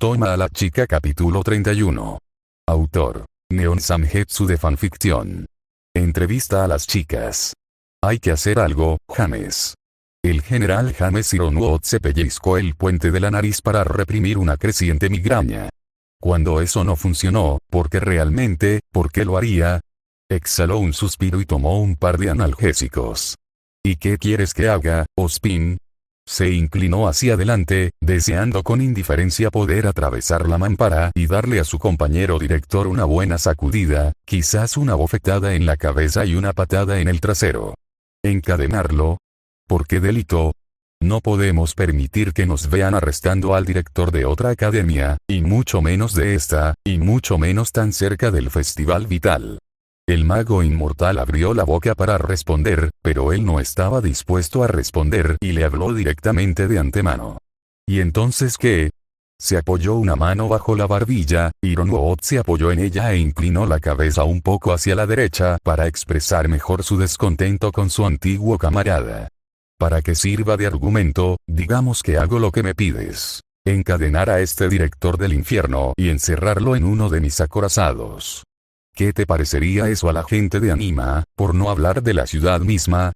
Toma a la chica capítulo 31. Autor. Neon Samgetsu de fanficción. Entrevista a las chicas. Hay que hacer algo, James. El general James Hironuot se pellizcó el puente de la nariz para reprimir una creciente migraña. Cuando eso no funcionó, ¿por qué lo haría? Exhaló un suspiro y tomó un par de analgésicos. ¿Y qué quieres que haga, Ospin? Se inclinó hacia adelante, deseando con indiferencia poder atravesar la mampara y darle a su compañero director una buena sacudida, quizás una bofetada en la cabeza y una patada en el trasero. ¿Encadenarlo? ¿Por qué delito? No podemos permitir que nos vean arrestando al director de otra academia, y mucho menos de esta, y mucho menos tan cerca del Festival Vital. El mago inmortal abrió la boca para responder, pero él no estaba dispuesto a responder y le habló directamente de antemano. ¿Y entonces qué? Se apoyó una mano bajo la barbilla, Hironuot se apoyó en ella e inclinó la cabeza un poco hacia la derecha para expresar mejor su descontento con su antiguo camarada. Para que sirva de argumento, digamos que hago lo que me pides. Encadenar a este director del infierno y encerrarlo en uno de mis acorazados. ¿Qué te parecería eso a la gente de Anima, por no hablar de la ciudad misma?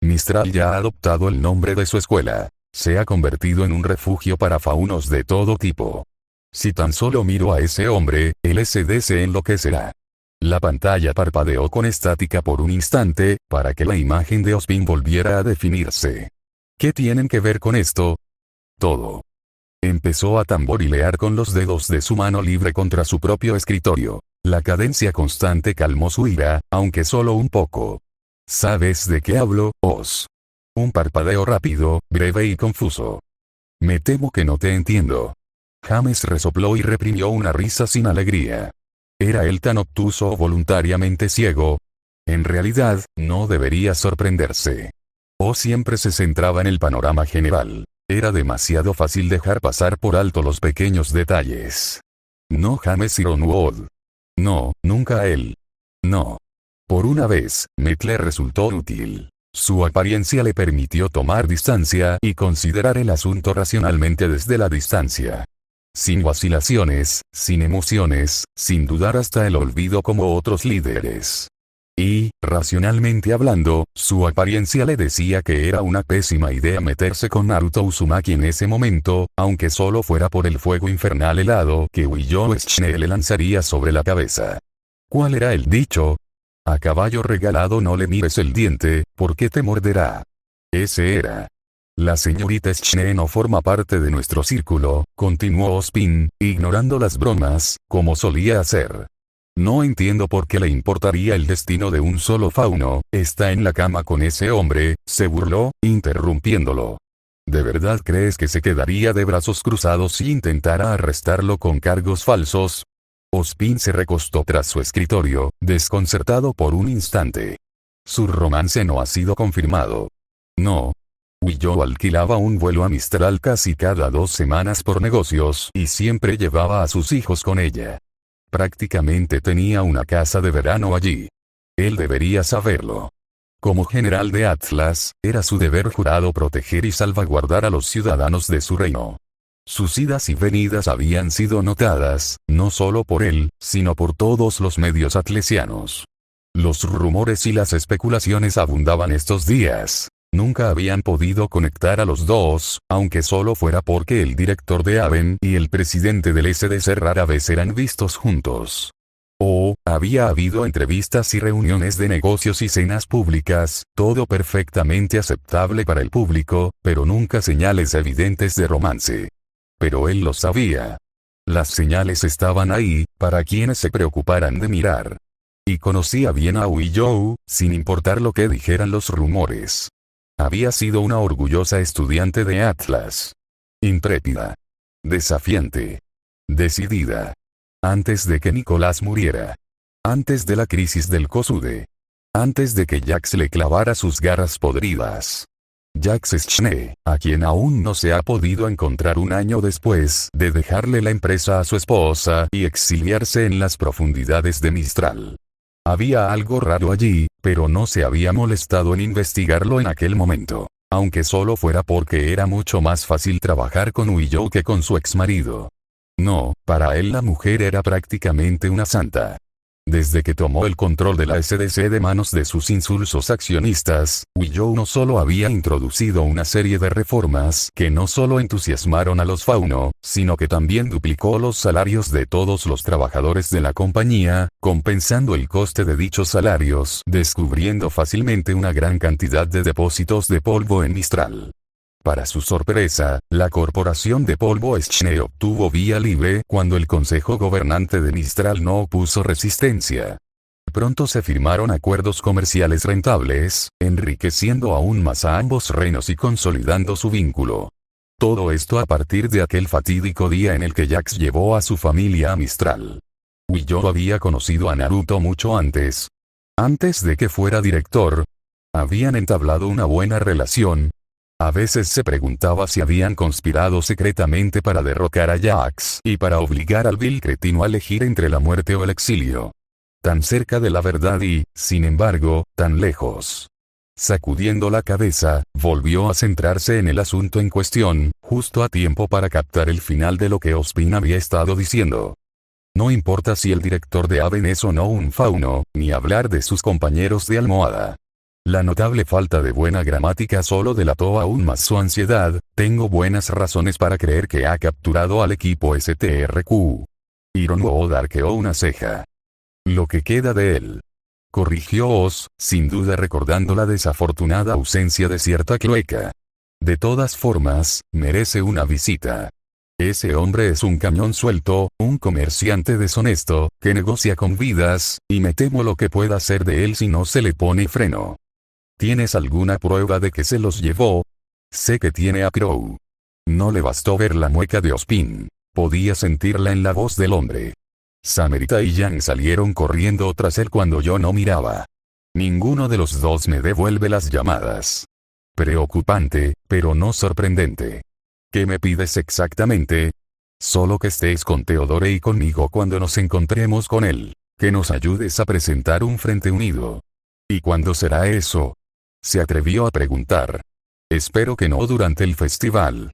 Mistral ya ha adoptado el nombre de su escuela. Se ha convertido en un refugio para faunos de todo tipo. Si tan solo miro a ese hombre, el SD se enloquecerá. La pantalla parpadeó con estática por un instante, para que la imagen de Ospin volviera a definirse. ¿Qué tienen que ver con esto? Todo. Empezó a tamborilear con los dedos de su mano libre contra su propio escritorio. La cadencia constante calmó su ira, aunque solo un poco. ¿Sabes de qué hablo, Oz? Un parpadeo rápido, breve y confuso. Me temo que no te entiendo. James resopló y reprimió una risa sin alegría. ¿Era él tan obtuso o voluntariamente ciego? En realidad, no debería sorprenderse. Oz siempre se centraba en el panorama general. Era demasiado fácil dejar pasar por alto los pequeños detalles. No James Hironuot. No, nunca él. No. Por una vez, Met le resultó útil. Su apariencia le permitió tomar distancia y considerar el asunto racionalmente desde la distancia. Sin vacilaciones, sin emociones, sin dudar hasta el olvido como otros líderes. Y, racionalmente hablando, su apariencia le decía que era una pésima idea meterse con Naruto Uzumaki en ese momento, aunque solo fuera por el fuego infernal helado que Uillou Schne le lanzaría sobre la cabeza. ¿Cuál era el dicho? A caballo regalado no le mires el diente, porque te morderá. Ese era. La señorita Schne no forma parte de nuestro círculo, continuó Ospin, ignorando las bromas, como solía hacer. No entiendo por qué le importaría el destino de un solo fauno, está en la cama con ese hombre, se burló, interrumpiéndolo. ¿De verdad crees que se quedaría de brazos cruzados si intentara arrestarlo con cargos falsos? Ospin se recostó tras su escritorio, desconcertado por un instante. Su romance no ha sido confirmado. No. Uillou alquilaba un vuelo a Mistral casi cada 2 semanas por negocios y siempre llevaba a sus hijos con ella. Prácticamente tenía una casa de verano allí. Él debería saberlo. Como general de Atlas, era su deber jurado proteger y salvaguardar a los ciudadanos de su reino. Sus idas y venidas habían sido notadas, no solo por él, sino por todos los medios atlesianos. Los rumores y las especulaciones abundaban estos días. Nunca habían podido conectar a los dos, aunque solo fuera porque el director de Aven y el presidente del SDC rara vez eran vistos juntos. Había habido entrevistas y reuniones de negocios y cenas públicas, todo perfectamente aceptable para el público, pero nunca señales evidentes de romance. Pero él lo sabía. Las señales estaban ahí, para quienes se preocuparan de mirar. Y conocía bien a Uillou, sin importar lo que dijeran los rumores. Había sido una orgullosa estudiante de Atlas. Intrépida. Desafiante. Decidida. Antes de que Nicolás muriera. Antes de la crisis del Kosude. Antes de que Jax le clavara sus garras podridas. Jax Schne, a quien aún no se ha podido encontrar un año después de dejarle la empresa a su esposa y exiliarse en las profundidades de Mistral. Había algo raro allí, pero no se había molestado en investigarlo en aquel momento, aunque solo fuera porque era mucho más fácil trabajar con Uillou que con su exmarido. No, para él la mujer era prácticamente una santa. Desde que tomó el control de la SDC de manos de sus insulsos accionistas, Willow no solo había introducido una serie de reformas que no solo entusiasmaron a los Fauno, sino que también duplicó los salarios de todos los trabajadores de la compañía, compensando el coste de dichos salarios, descubriendo fácilmente una gran cantidad de depósitos de polvo en Mistral. Para su sorpresa, la corporación de polvo Schne obtuvo vía libre cuando el consejo gobernante de Mistral no opuso resistencia. Pronto se firmaron acuerdos comerciales rentables, enriqueciendo aún más a ambos reinos y consolidando su vínculo. Todo esto a partir de aquel fatídico día en el que Jax llevó a su familia a Mistral. Willow había conocido a Naruto mucho antes. Antes de que fuera director, habían entablado una buena relación. A veces se preguntaba si habían conspirado secretamente para derrocar a Jax y para obligar al vil cretino a elegir entre la muerte o el exilio. Tan cerca de la verdad y, sin embargo, tan lejos. Sacudiendo la cabeza, volvió a centrarse en el asunto en cuestión, justo a tiempo para captar el final de lo que Ozpin había estado diciendo. No importa si el director de Aven es o no un fauno, ni hablar de sus compañeros de almohada. La notable falta de buena gramática solo delató aún más su ansiedad. Tengo buenas razones para creer que ha capturado al equipo STRQ. Ironwood arqueó una ceja. Lo que queda de él. Corrigió Oz, sin duda recordando la desafortunada ausencia de cierta cloaca. De todas formas, merece una visita. Ese hombre es un cañón suelto, un comerciante deshonesto, que negocia con vidas, y me temo lo que pueda hacer de él si no se le pone freno. ¿Tienes alguna prueba de que se los llevó? Sé que tiene a Crow. No le bastó ver la mueca de Ozpin. Podía sentirla en la voz del hombre. Samerita y Yang salieron corriendo tras él cuando yo no miraba. Ninguno de los dos me devuelve las llamadas. Preocupante, pero no sorprendente. ¿Qué me pides exactamente? Solo que estés con Theodore y conmigo cuando nos encontremos con él. Que nos ayudes a presentar un frente unido. ¿Y cuándo será eso? Se atrevió a preguntar. Espero que no durante el festival.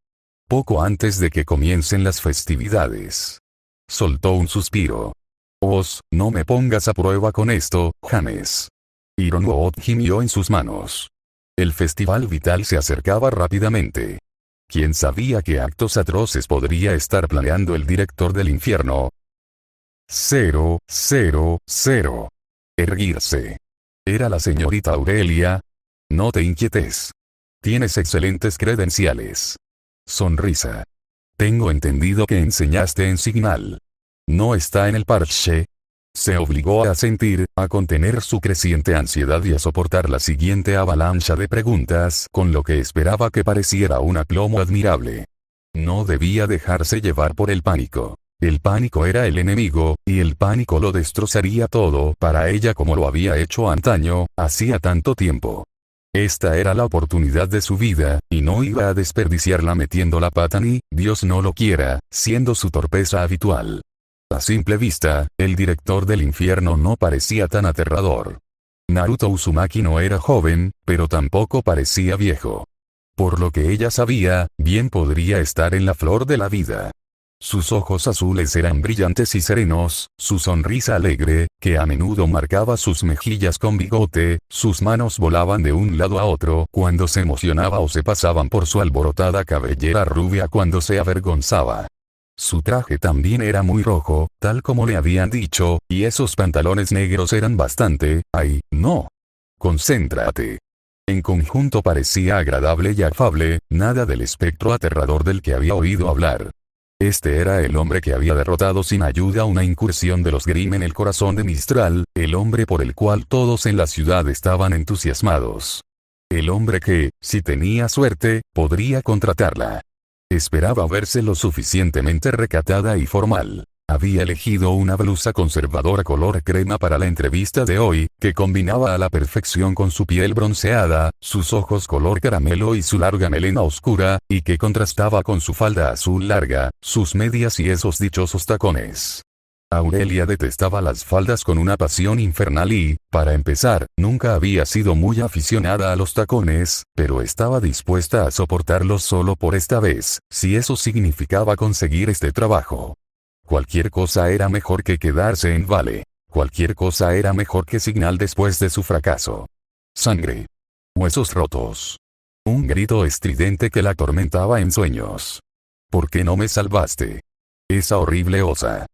Poco antes de que comiencen las festividades. Soltó un suspiro. Oz, no me pongas a prueba con esto, James. Ironwood gimió en sus manos. El festival vital se acercaba rápidamente. ¿Quién sabía qué actos atroces podría estar planeando el director del infierno? 000. Erguirse. Era la señorita Aurelia. No te inquietes. Tienes excelentes credenciales. Sonrisa. Tengo entendido que enseñaste en Signal. ¿No está en el parche? Se obligó a asentir, a contener su creciente ansiedad y a soportar la siguiente avalancha de preguntas con lo que esperaba que pareciera un aplomo admirable. No debía dejarse llevar por el pánico. El pánico era el enemigo, y el pánico lo destrozaría todo para ella como lo había hecho antaño, hacía tanto tiempo. Esta era la oportunidad de su vida, y no iba a desperdiciarla metiendo la pata ni, Dios no lo quiera, siendo su torpeza habitual. A simple vista, el director del infierno no parecía tan aterrador. Naruto Uzumaki no era joven, pero tampoco parecía viejo. Por lo que ella sabía, bien podría estar en la flor de la vida. Sus ojos azules eran brillantes y serenos, su sonrisa alegre, que a menudo marcaba sus mejillas con bigote, sus manos volaban de un lado a otro cuando se emocionaba o se pasaban por su alborotada cabellera rubia cuando se avergonzaba. Su traje también era muy rojo, tal como le habían dicho, y esos pantalones negros eran bastante, ¡ay, no! Concéntrate. En conjunto parecía agradable y afable, nada del espectro aterrador del que había oído hablar. Este era el hombre que había derrotado sin ayuda una incursión de los Grimm en el corazón de Mistral, el hombre por el cual todos en la ciudad estaban entusiasmados. El hombre que, si tenía suerte, podría contratarla. Esperaba verse lo suficientemente recatada y formal. Había elegido una blusa conservadora color crema para la entrevista de hoy, que combinaba a la perfección con su piel bronceada, sus ojos color caramelo y su larga melena oscura, y que contrastaba con su falda azul larga, sus medias y esos dichosos tacones. Aurelia detestaba las faldas con una pasión infernal y, para empezar, nunca había sido muy aficionada a los tacones, pero estaba dispuesta a soportarlos solo por esta vez, si eso significaba conseguir este trabajo. Cualquier cosa era mejor que quedarse en vale. Cualquier cosa era mejor que Signal después de su fracaso. Sangre. Huesos rotos. Un grito estridente que la atormentaba en sueños. ¿Por qué no me salvaste? Esa horrible osa.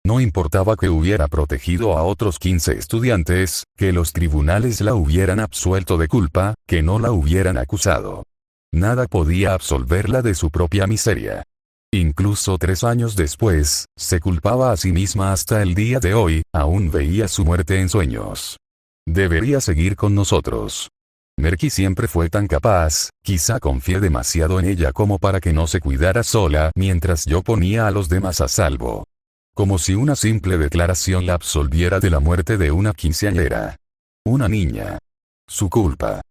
No importaba que hubiera protegido a otros 15 estudiantes, que los tribunales la hubieran absuelto de culpa, que no la hubieran acusado. Nada podía absolverla de su propia miseria. Incluso 3 años después, se culpaba a sí misma hasta el día de hoy, aún veía su muerte en sueños. Debería seguir con nosotros. Merky siempre fue tan capaz, quizá confié demasiado en ella como para que no se cuidara sola mientras yo ponía a los demás a salvo. Como si una simple declaración la absolviera de la muerte de una quinceañera. Una niña. Su culpa.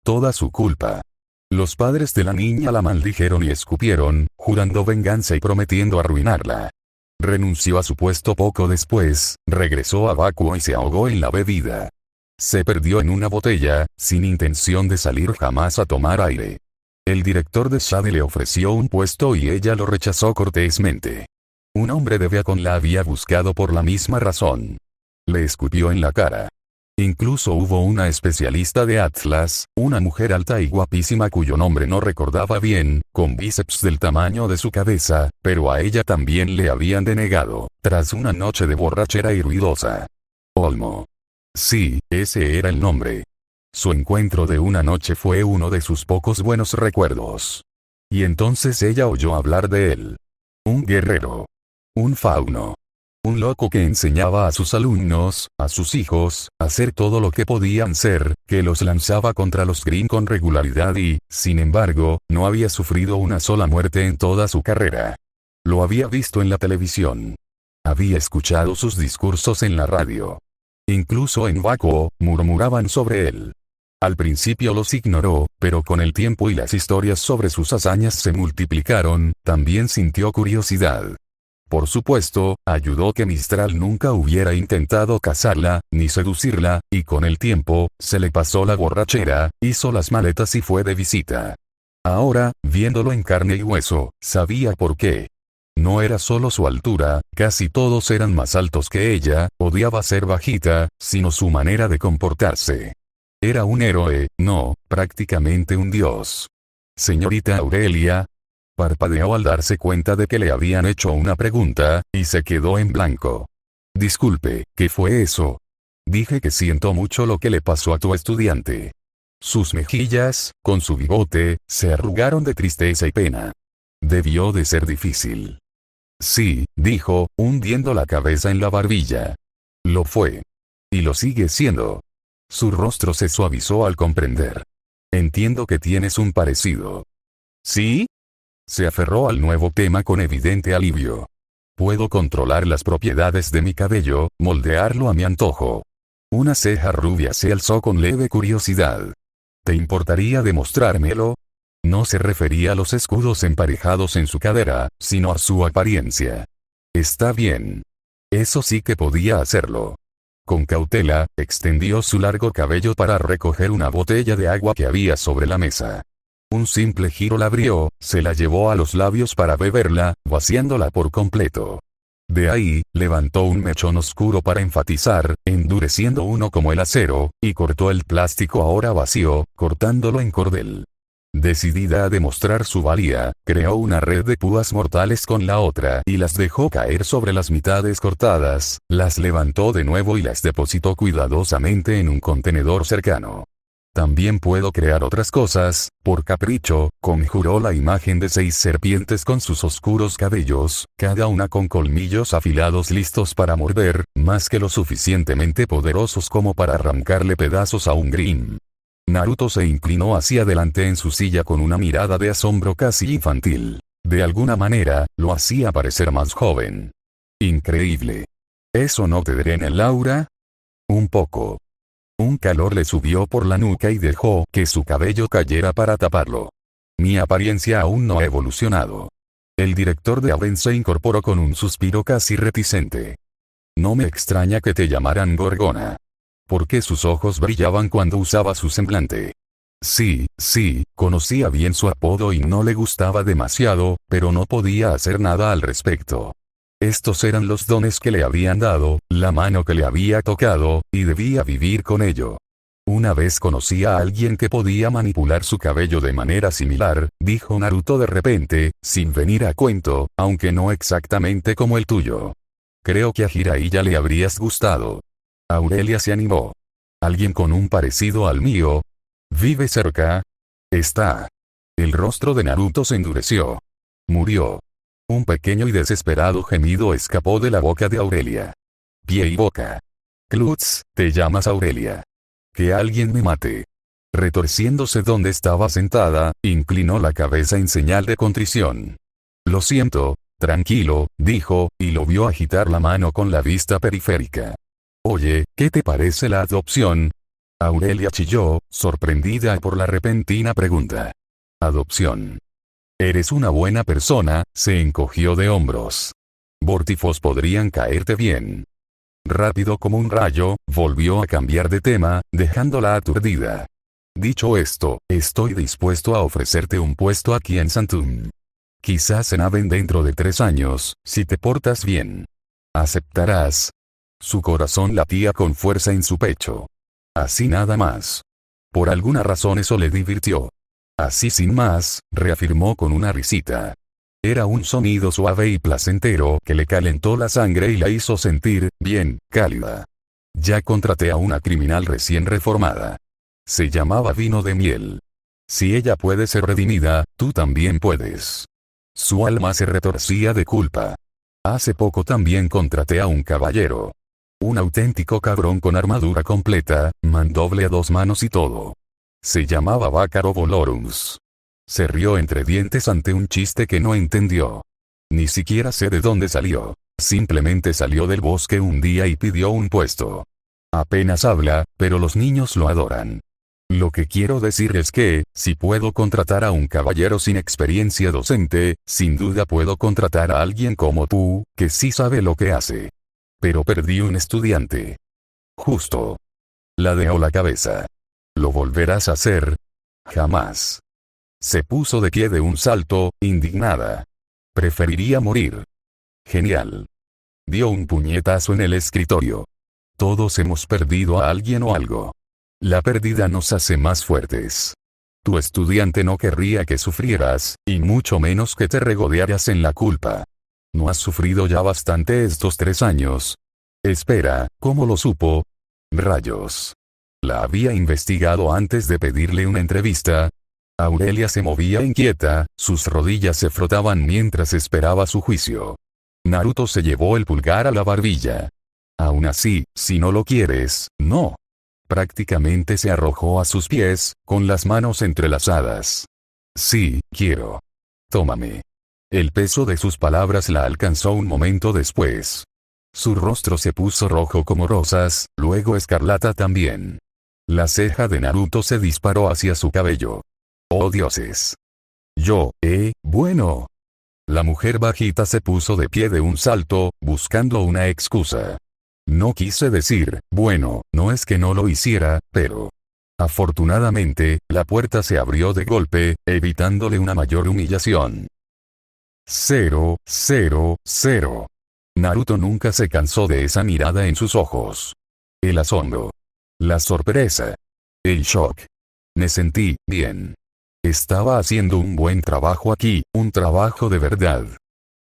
Toda su culpa. Los padres de la niña la maldijeron y escupieron, jurando venganza y prometiendo arruinarla. Renunció a su puesto poco después, regresó a Vacuo y se ahogó en la bebida. Se perdió en una botella, sin intención de salir jamás a tomar aire. El director de Shade le ofreció un puesto y ella lo rechazó cortésmente. Un hombre de Beacon la había buscado por la misma razón. Le escupió en la cara. Incluso hubo una especialista de Atlas, una mujer alta y guapísima cuyo nombre no recordaba bien, con bíceps del tamaño de su cabeza, pero a ella también le habían denegado, tras una noche de borrachera y ruidosa. Olmo. Sí, ese era el nombre. Su encuentro de una noche fue uno de sus pocos buenos recuerdos. Y entonces ella oyó hablar de él. Un guerrero. Un fauno. Un loco que enseñaba a sus alumnos, a sus hijos, a hacer todo lo que podían ser, que los lanzaba contra los Green con regularidad y, sin embargo, no había sufrido una sola muerte en toda su carrera. Lo había visto en la televisión. Había escuchado sus discursos en la radio. Incluso en Vacuo, murmuraban sobre él. Al principio los ignoró, pero con el tiempo y las historias sobre sus hazañas se multiplicaron, también sintió curiosidad. Por supuesto, ayudó que Mistral nunca hubiera intentado casarla, ni seducirla, y con el tiempo, se le pasó la borrachera, hizo las maletas y fue de visita. Ahora, viéndolo en carne y hueso, sabía por qué. No era solo su altura, casi todos eran más altos que ella, odiaba ser bajita, sino su manera de comportarse. Era un héroe, no, prácticamente un dios. Señorita Aurelia. Parpadeó al darse cuenta de que le habían hecho una pregunta, y se quedó en blanco. Disculpe, ¿qué fue eso? Dije que siento mucho lo que le pasó a tu estudiante. Sus mejillas, con su bigote, se arrugaron de tristeza y pena. Debió de ser difícil. Sí, dijo, hundiendo la cabeza en la barbilla. Lo fue. Y lo sigue siendo. Su rostro se suavizó al comprender. Entiendo que tienes un parecido. ¿Sí? Se aferró al nuevo tema con evidente alivio. Puedo controlar las propiedades de mi cabello, moldearlo a mi antojo. Una ceja rubia se alzó con leve curiosidad. ¿Te importaría demostrármelo? No se refería a los escudos emparejados en su cadera, sino a su apariencia. Está bien. Eso sí que podía hacerlo. Con cautela, extendió su largo cabello para recoger una botella de agua que había sobre la mesa. Un simple giro la abrió, se la llevó a los labios para beberla, vaciándola por completo. De ahí, levantó un mechón oscuro para enfatizar, endureciendo uno como el acero, y cortó el plástico ahora vacío, cortándolo en cordel. Decidida a demostrar su valía, creó una red de púas mortales con la otra y las dejó caer sobre las mitades cortadas, las levantó de nuevo y las depositó cuidadosamente en un contenedor cercano. También puedo crear otras cosas, por capricho, conjuró la imagen de 6 serpientes con sus oscuros cabellos, cada una con colmillos afilados listos para morder, más que lo suficientemente poderosos como para arrancarle pedazos a un Green. Naruto se inclinó hacia adelante en su silla con una mirada de asombro casi infantil. De alguna manera, lo hacía parecer más joven. Increíble. ¿Eso no te drena el aura? Un poco. Un calor le subió por la nuca y dejó que su cabello cayera para taparlo. Mi apariencia aún no ha evolucionado. El director de Aven se incorporó con un suspiro casi reticente. No me extraña que te llamaran Gorgona. Porque sus ojos brillaban cuando usaba su semblante. Sí, conocía bien su apodo y no le gustaba demasiado, pero no podía hacer nada al respecto. Estos eran los dones que le habían dado, la mano que le había tocado, y debía vivir con ello. Una vez conocí a alguien que podía manipular su cabello de manera similar, dijo Naruto de repente, sin venir a cuento, aunque no exactamente como el tuyo. Creo que a Jiraiya le habrías gustado. Aurelia se animó. ¿Alguien con un parecido al mío? ¿Vive cerca? Está. El rostro de Naruto se endureció. Murió. Un pequeño y desesperado gemido escapó de la boca de Aurelia. Pie y boca. Klutz, ¿te llamas Aurelia? Que alguien me mate. Retorciéndose donde estaba sentada, inclinó la cabeza en señal de contrición. Lo siento, tranquilo, dijo, y lo vio agitar la mano con la vista periférica. Oye, ¿qué te parece la adopción? Aurelia chilló, sorprendida por la repentina pregunta. Adopción. Eres una buena persona, se encogió de hombros. Vórtifos podrían caerte bien. Rápido como un rayo, volvió a cambiar de tema, dejándola aturdida. Dicho esto, estoy dispuesto a ofrecerte un puesto aquí en Santum. Quizás en Aven dentro de 3 años, si te portas bien. ¿Aceptarás? Su corazón latía con fuerza en su pecho. Así nada más. Por alguna razón eso le divirtió. Así sin más, reafirmó con una risita. Era un sonido suave y placentero que le calentó la sangre y la hizo sentir, bien, cálida. Ya contraté a una criminal recién reformada. Se llamaba Vino de Miel. Si ella puede ser redimida, tú también puedes. Su alma se retorcía de culpa. Hace poco también contraté a un caballero. Un auténtico cabrón con armadura completa, mandoble a 2 manos y todo. Se llamaba Bácaro Volorums. Se rió entre dientes ante un chiste que no entendió. Ni siquiera sé de dónde salió. Simplemente salió del bosque un día y pidió un puesto. Apenas habla, pero los niños lo adoran. Lo que quiero decir es que, si puedo contratar a un caballero sin experiencia docente, sin duda puedo contratar a alguien como tú, que sí sabe lo que hace. Pero perdí un estudiante. Justo. Ladeó la cabeza. ¿Lo volverás a hacer? Jamás. Se puso de pie de un salto, indignada. Preferiría morir. Genial. Dio un puñetazo en el escritorio. Todos hemos perdido a alguien o algo. La pérdida nos hace más fuertes. Tu estudiante no querría que sufrieras, y mucho menos que te regodearas en la culpa. ¿No has sufrido ya bastante estos 3 años? Espera, ¿cómo lo supo? Rayos. ¿La había investigado antes de pedirle una entrevista? Aurelia se movía inquieta, sus rodillas se frotaban mientras esperaba su juicio. Naruto se llevó el pulgar a la barbilla. Aún así, si no lo quieres, no. Prácticamente se arrojó a sus pies, con las manos entrelazadas. Sí, quiero. Tómame. El peso de sus palabras la alcanzó un momento después. Su rostro se puso rojo como rosas, luego escarlata también. La ceja de Naruto se disparó hacia su cabello. ¡Oh dioses! Bueno. La mujer bajita se puso de pie de un salto, buscando una excusa. No quise decir, bueno, no es que no lo hiciera, pero... Afortunadamente, la puerta se abrió de golpe, evitándole una mayor humillación. 0, 0, 0. Naruto nunca se cansó de esa mirada en sus ojos. El asombro. La sorpresa. El shock. Me sentí bien. Estaba haciendo un buen trabajo aquí, un trabajo de verdad.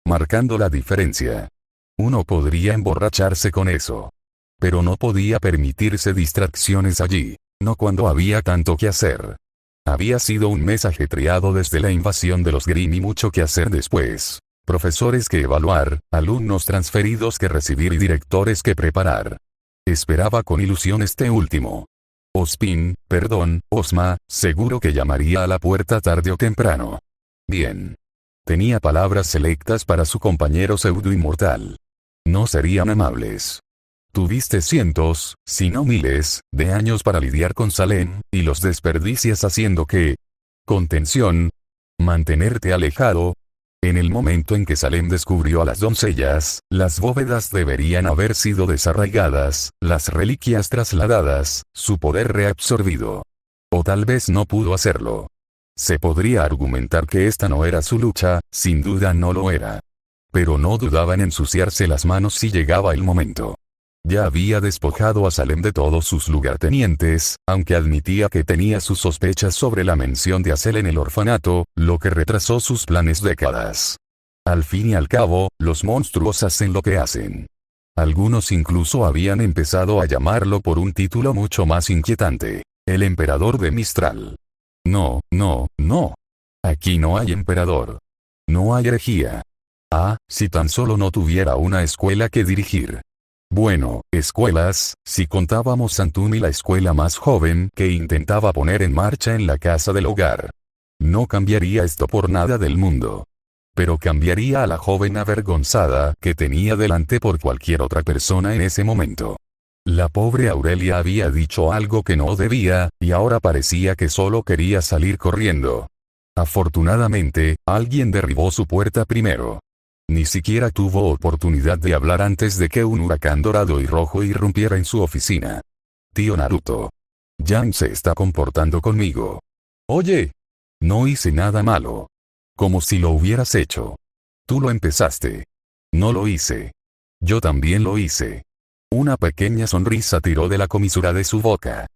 Marcando la diferencia. Uno podría emborracharse con eso. Pero no podía permitirse distracciones allí, no cuando había tanto que hacer. Había sido un mes ajetreado desde la invasión de los Grimm y mucho que hacer después. Profesores que evaluar, alumnos transferidos que recibir y directores que preparar. Esperaba con ilusión este último. Osma, seguro que llamaría a la puerta tarde o temprano. Bien. Tenía palabras selectas para su compañero pseudo-inmortal. No serían amables. Tuviste cientos, si no miles, de años para lidiar con Salem, y los desperdicias haciendo qué. Contención. Mantenerte alejado. En el momento en que Salem descubrió a las doncellas, las bóvedas deberían haber sido desarraigadas, las reliquias trasladadas, su poder reabsorbido. O tal vez no pudo hacerlo. Se podría argumentar que esta no era su lucha, sin duda no lo era. pero no dudaba en ensuciarse las manos si llegaba el momento. Ya había despojado a Salem de todos sus lugartenientes, aunque admitía que tenía sus sospechas sobre la mención de Hazel en el orfanato, lo que retrasó sus planes décadas. Al fin y al cabo, los monstruos hacen lo que hacen. Algunos incluso habían empezado a llamarlo por un título mucho más inquietante: el emperador de Mistral. No, no, no. Aquí no hay emperador. No hay herejía. Ah, si tan solo no tuviera una escuela que dirigir. Bueno, escuelas, si contábamos Santumi, la escuela más joven que intentaba poner en marcha en la casa del hogar. No cambiaría esto por nada del mundo. Pero cambiaría a la joven avergonzada que tenía delante por cualquier otra persona en ese momento. La pobre Aurelia había dicho algo que no debía, y ahora parecía que solo quería salir corriendo. Afortunadamente, alguien derribó su puerta primero. Ni siquiera tuvo oportunidad de hablar antes de que un huracán dorado y rojo irrumpiera en su oficina. Tío Naruto. Yang se está comportando conmigo. Oye. No hice nada malo. Como si lo hubieras hecho. Tú lo empezaste. No lo hice. Yo también lo hice. Una pequeña sonrisa tiró de la comisura de su boca.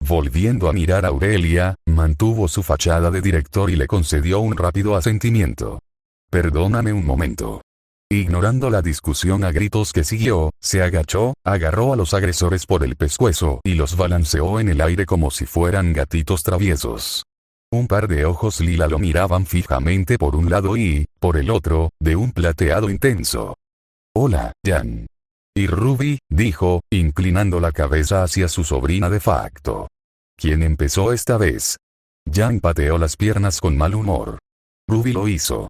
Volviendo a mirar a Aurelia, mantuvo su fachada de director y le concedió un rápido asentimiento. Perdóname un momento. Ignorando la discusión a gritos que siguió, se agachó, agarró a los agresores por el pescuezo y los balanceó en el aire como si fueran gatitos traviesos. Un par de ojos lila lo miraban fijamente por un lado y, por el otro, de un plateado intenso. Hola, Jan. Y Ruby, dijo, inclinando la cabeza hacia su sobrina de facto. ¿Quién empezó esta vez? Jan pateó las piernas con mal humor. Ruby lo hizo.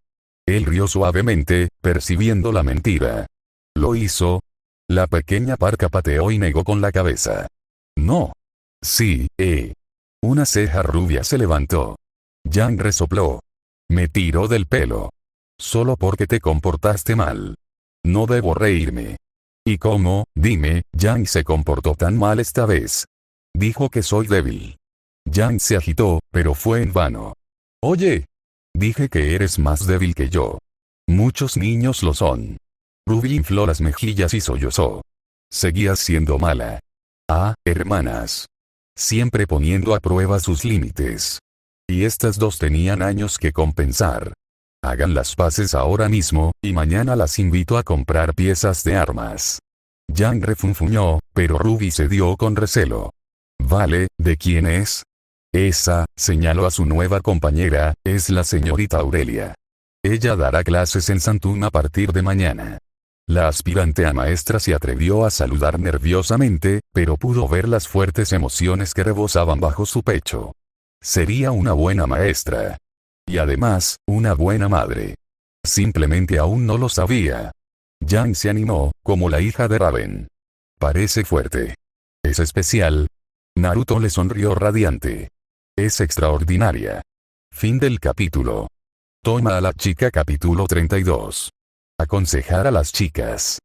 Él rió suavemente, percibiendo la mentira. ¿Lo hizo? La pequeña parca pateó y negó con la cabeza. No. Sí, Una ceja rubia se levantó. Jan resopló. Me tiró del pelo. Solo porque te comportaste mal. No debo reírme. ¿Y cómo, dime, Jan se comportó tan mal esta vez? Dijo que soy débil. Jan se agitó, pero fue en vano. Oye. Dije que eres más débil que yo. Muchos niños lo son. Ruby infló las mejillas y sollozó. Seguías siendo mala. Ah, hermanas. Siempre poniendo a prueba sus límites. Y estas dos tenían años que compensar. Hagan las paces ahora mismo, y mañana las invito a comprar piezas de armas. Jan refunfuñó, pero Ruby se dio con recelo. Vale, ¿de quién es? Esa, señaló a su nueva compañera, es la señorita Aurelia. Ella dará clases en Santún a partir de mañana. La aspirante a maestra se atrevió a saludar nerviosamente, pero pudo ver las fuertes emociones que rebosaban bajo su pecho. Sería una buena maestra. Y además, una buena madre. Simplemente aún no lo sabía. Jan se animó, como la hija de Raven. Parece fuerte. Es especial. Naruto le sonrió radiante. Es extraordinaria. Fin del capítulo. Toma a la chica capítulo 32. Aconsejar a las chicas.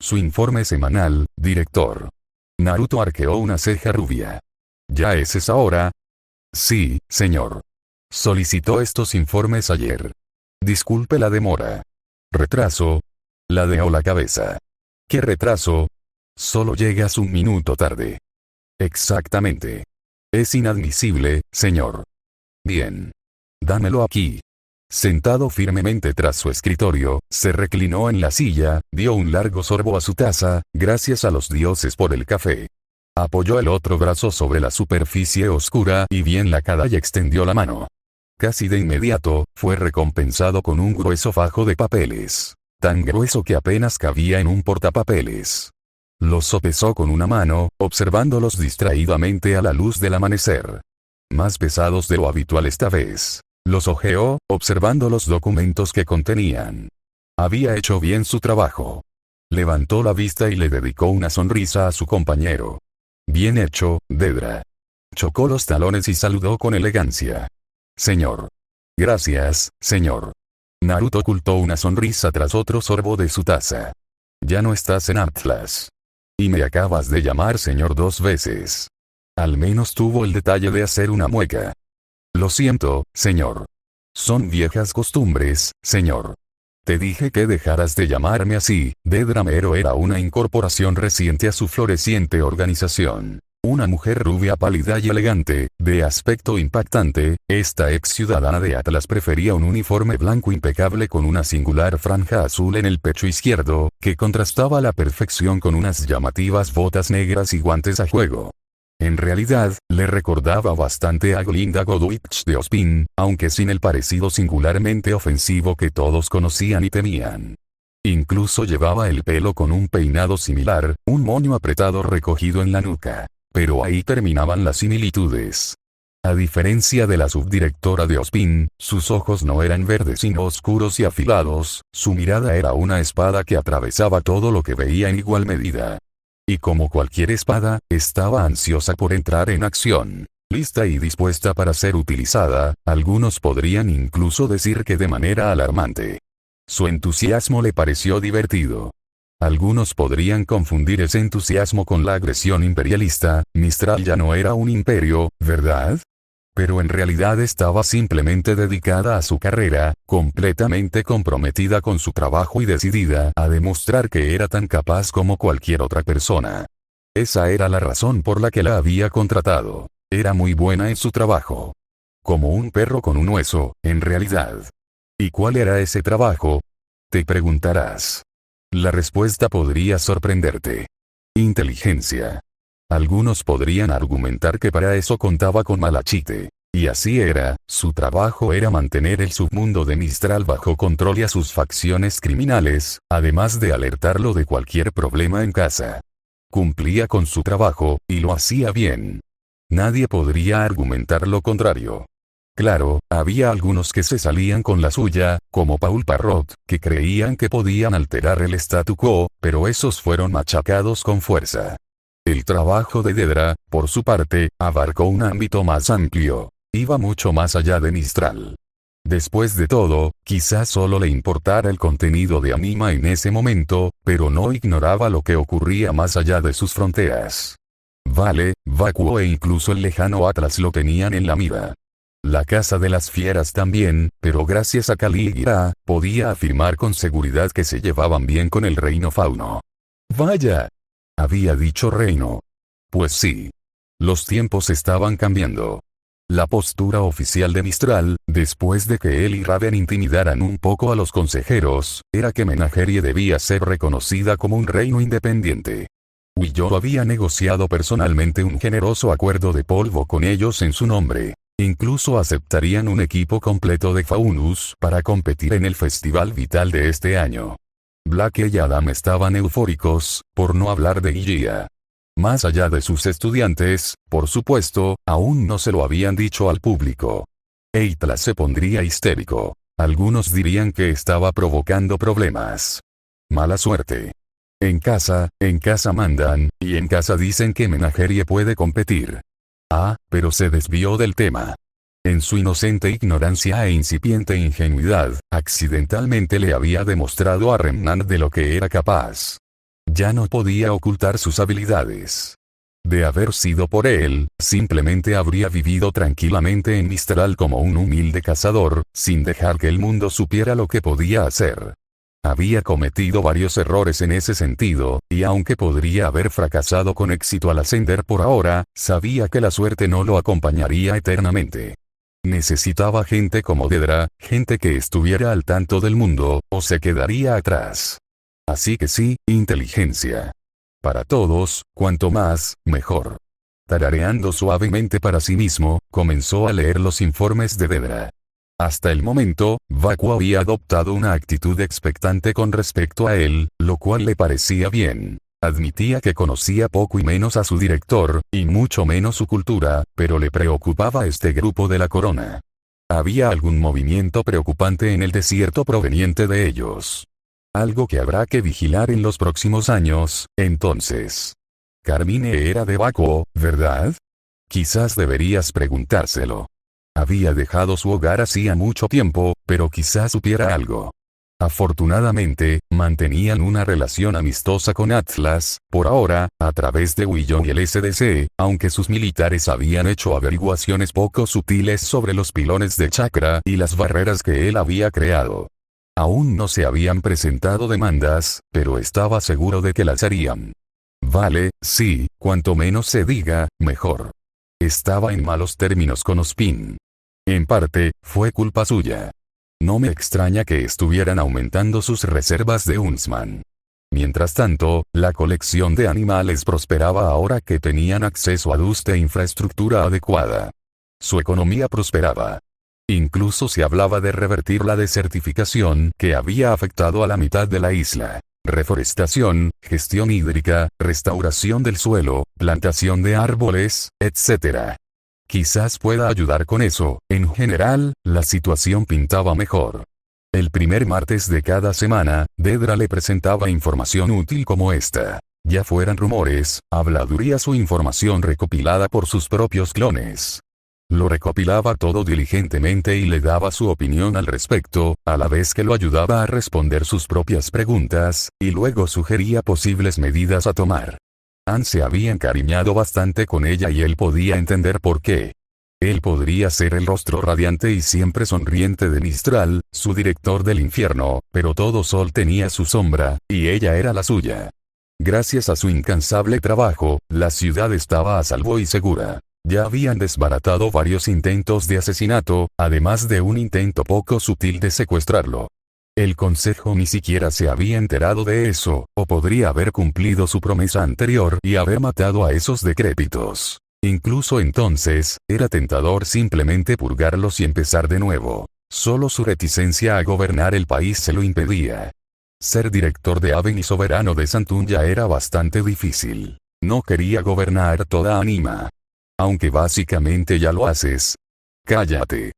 Su informe semanal, director. Naruto arqueó una ceja rubia. ¿Ya es esa hora? Sí, señor. Solicitó estos informes ayer. Disculpe la demora. ¿Retraso? Ladeó la cabeza. ¿Qué retraso? Solo llegas un minuto tarde. Exactamente. Es inadmisible, señor. Bien. Dámelo aquí. Sentado firmemente tras su escritorio, se reclinó en la silla, dio un largo sorbo a su taza, gracias a los dioses por el café. Apoyó el otro brazo sobre la superficie oscura y bien lacada y extendió la mano. Casi de inmediato, fue recompensado con un grueso fajo de papeles. Tan grueso que apenas cabía en un portapapeles. Los sopesó con una mano, observándolos distraídamente a la luz del amanecer. Más pesados de lo habitual esta vez. Los hojeó, observando los documentos que contenían. Había hecho bien su trabajo. Levantó la vista y le dedicó una sonrisa a su compañero. Bien hecho, Dedra. Chocó los talones y saludó con elegancia. Señor. Gracias, señor. Naruto ocultó una sonrisa tras otro sorbo de su taza. Ya no estás en Atlas. Y me acabas de llamar señor 2 veces. Al menos tuvo el detalle de hacer una mueca. Lo siento, señor. Son viejas costumbres, señor. Te dije que dejaras de llamarme así. Dedra Meero era una incorporación reciente a su floreciente organización. Una mujer rubia pálida y elegante, de aspecto impactante, esta ex ciudadana de Atlas prefería un uniforme blanco impecable con una singular franja azul en el pecho izquierdo, que contrastaba a la perfección con unas llamativas botas negras y guantes a juego. En realidad, le recordaba bastante a Glinda Godwich de Ospin, aunque sin el parecido singularmente ofensivo que todos conocían y temían. Incluso llevaba el pelo con un peinado similar, un moño apretado recogido en la nuca. Pero ahí terminaban las similitudes. A diferencia de la subdirectora de Ospin, sus ojos no eran verdes sino oscuros y afilados, su mirada era una espada que atravesaba todo lo que veía en igual medida. Y como cualquier espada, estaba ansiosa por entrar en acción, lista y dispuesta para ser utilizada, algunos podrían incluso decir que de manera alarmante. Su entusiasmo le pareció divertido. Algunos podrían confundir ese entusiasmo con la agresión imperialista. Mistral ya no era un imperio, ¿verdad? Pero en realidad estaba simplemente dedicada a su carrera, completamente comprometida con su trabajo y decidida a demostrar que era tan capaz como cualquier otra persona. Esa era la razón por la que la había contratado. Era muy buena en su trabajo. Como un perro con un hueso, en realidad. ¿Y cuál era ese trabajo? Te preguntarás. La respuesta podría sorprenderte. Inteligencia. Algunos podrían argumentar que para eso contaba con Malachite. Y así era, su trabajo era mantener el submundo de Mistral bajo control y a sus facciones criminales, además de alertarlo de cualquier problema en casa. Cumplía con su trabajo, y lo hacía bien. Nadie podría argumentar lo contrario. Claro, había algunos que se salían con la suya, como Paul Parrot, que creían que podían alterar el statu quo, pero esos fueron machacados con fuerza. El trabajo de Dedra, por su parte, abarcó un ámbito más amplio. Iba mucho más allá de Mistral. Después de todo, quizás solo le importara el contenido de Anima en ese momento, pero no ignoraba lo que ocurría más allá de sus fronteras. Vale, Vacuo e incluso el lejano Atlas lo tenían en la mira. La Casa de las Fieras también, pero gracias a Calígira, podía afirmar con seguridad que se llevaban bien con el reino fauno. Vaya. Había dicho reino. Pues sí. Los tiempos estaban cambiando. La postura oficial de Mistral, después de que él y Raven intimidaran un poco a los consejeros, era que Menagerie debía ser reconocida como un reino independiente. Willow había negociado personalmente un generoso acuerdo de polvo con ellos en su nombre. Incluso aceptarían un equipo completo de Faunus para competir en el festival vital de este año. Blake y Adam estaban eufóricos, por no hablar de Illia. Más allá de sus estudiantes, por supuesto, aún no se lo habían dicho al público. Eitla se pondría histérico. Algunos dirían que estaba provocando problemas. Mala suerte. En casa mandan, y en casa dicen que Menagerie puede competir. Ah, pero se desvió del tema. En su inocente ignorancia e incipiente ingenuidad, accidentalmente le había demostrado a Remnant de lo que era capaz. Ya no podía ocultar sus habilidades. De haber sido por él, simplemente habría vivido tranquilamente en Mistral como un humilde cazador, sin dejar que el mundo supiera lo que podía hacer. Había cometido varios errores en ese sentido, y aunque podría haber fracasado con éxito al ascender por ahora, sabía que la suerte no lo acompañaría eternamente. Necesitaba gente como Dedra, gente que estuviera al tanto del mundo, o se quedaría atrás. Así que sí, inteligencia. Para todos, cuanto más, mejor. Tarareando suavemente para sí mismo, comenzó a leer los informes de Dedra. Hasta el momento, Vacuo había adoptado una actitud expectante con respecto a él, lo cual le parecía bien. Admitía que conocía poco y menos a su director, y mucho menos su cultura, pero le preocupaba este grupo de la corona. Había algún movimiento preocupante en el desierto proveniente de ellos. Algo que habrá que vigilar en los próximos años, entonces. Carmine era de Vacuo, ¿verdad? Quizás deberías preguntárselo. Había dejado su hogar hacía mucho tiempo, pero quizás supiera algo. Afortunadamente, mantenían una relación amistosa con Atlas, por ahora, a través de Willow y el SDC, aunque sus militares habían hecho averiguaciones poco sutiles sobre los pilones de chakra y las barreras que él había creado. Aún no se habían presentado demandas, pero estaba seguro de que las harían. Vale, sí, cuanto menos se diga, mejor. Estaba en malos términos con Ospin. En parte, fue culpa suya. No me extraña que estuvieran aumentando sus reservas de Huntsman. Mientras tanto, la colección de animales prosperaba ahora que tenían acceso a luz e infraestructura adecuada. Su economía prosperaba. Incluso se hablaba de revertir la desertificación que había afectado a la mitad de la isla. Reforestación, gestión hídrica, restauración del suelo, plantación de árboles, etc. Quizás pueda ayudar con eso. En general, la situación pintaba mejor. El primer martes de cada semana, Dedra le presentaba información útil como esta. Ya fueran rumores, habladurías o información recopilada por sus propios clones. Lo recopilaba todo diligentemente y le daba su opinión al respecto, a la vez que lo ayudaba a responder sus propias preguntas, y luego sugería posibles medidas a tomar. Anne se había encariñado bastante con ella y él podía entender por qué. Él podría ser el rostro radiante y siempre sonriente de Mistral, su director del infierno, pero todo sol tenía su sombra, y ella era la suya. Gracias a su incansable trabajo, la ciudad estaba a salvo y segura. Ya habían desbaratado varios intentos de asesinato, además de un intento poco sutil de secuestrarlo. El consejo ni siquiera se había enterado de eso, o podría haber cumplido su promesa anterior y haber matado a esos decrépitos. Incluso entonces, era tentador simplemente purgarlos y empezar de nuevo. Solo su reticencia a gobernar el país se lo impedía. Ser director de Aven y soberano de Santun ya era bastante difícil. No quería gobernar toda Anima. Aunque básicamente ya lo haces. Cállate.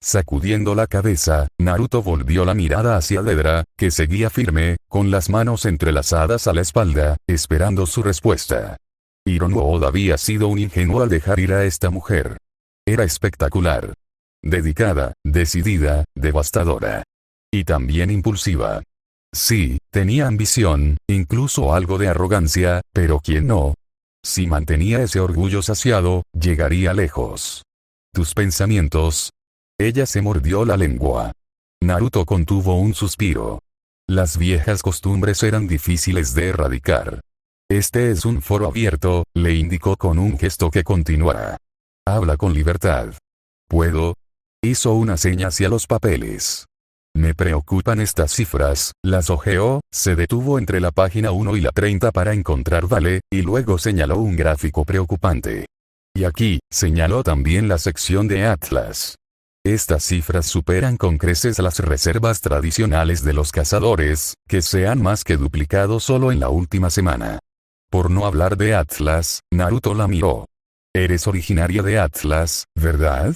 Sacudiendo la cabeza, Naruto volvió la mirada hacia Dedra, que seguía firme, con las manos entrelazadas a la espalda, esperando su respuesta. Hirono Oda había sido un ingenuo al dejar ir a esta mujer. Era espectacular. Dedicada, decidida, devastadora. Y también impulsiva. Sí, tenía ambición, incluso algo de arrogancia, pero ¿quién no? Si mantenía ese orgullo saciado, llegaría lejos. ¿Tus pensamientos? Ella se mordió la lengua. Naruto contuvo un suspiro. Las viejas costumbres eran difíciles de erradicar. Este es un foro abierto, le indicó con un gesto que continuará. Habla con libertad. ¿Puedo? Hizo una seña hacia los papeles. Me preocupan estas cifras, las hojeó, se detuvo entre la página 1 y la 30 para encontrar Vale, y luego señaló un gráfico preocupante. Y aquí, señaló también la sección de Atlas. Estas cifras superan con creces las reservas tradicionales de los cazadores, que se han más que duplicado solo en la última semana. Por no hablar de Atlas, Naruto la miró. Eres originaria de Atlas, ¿verdad?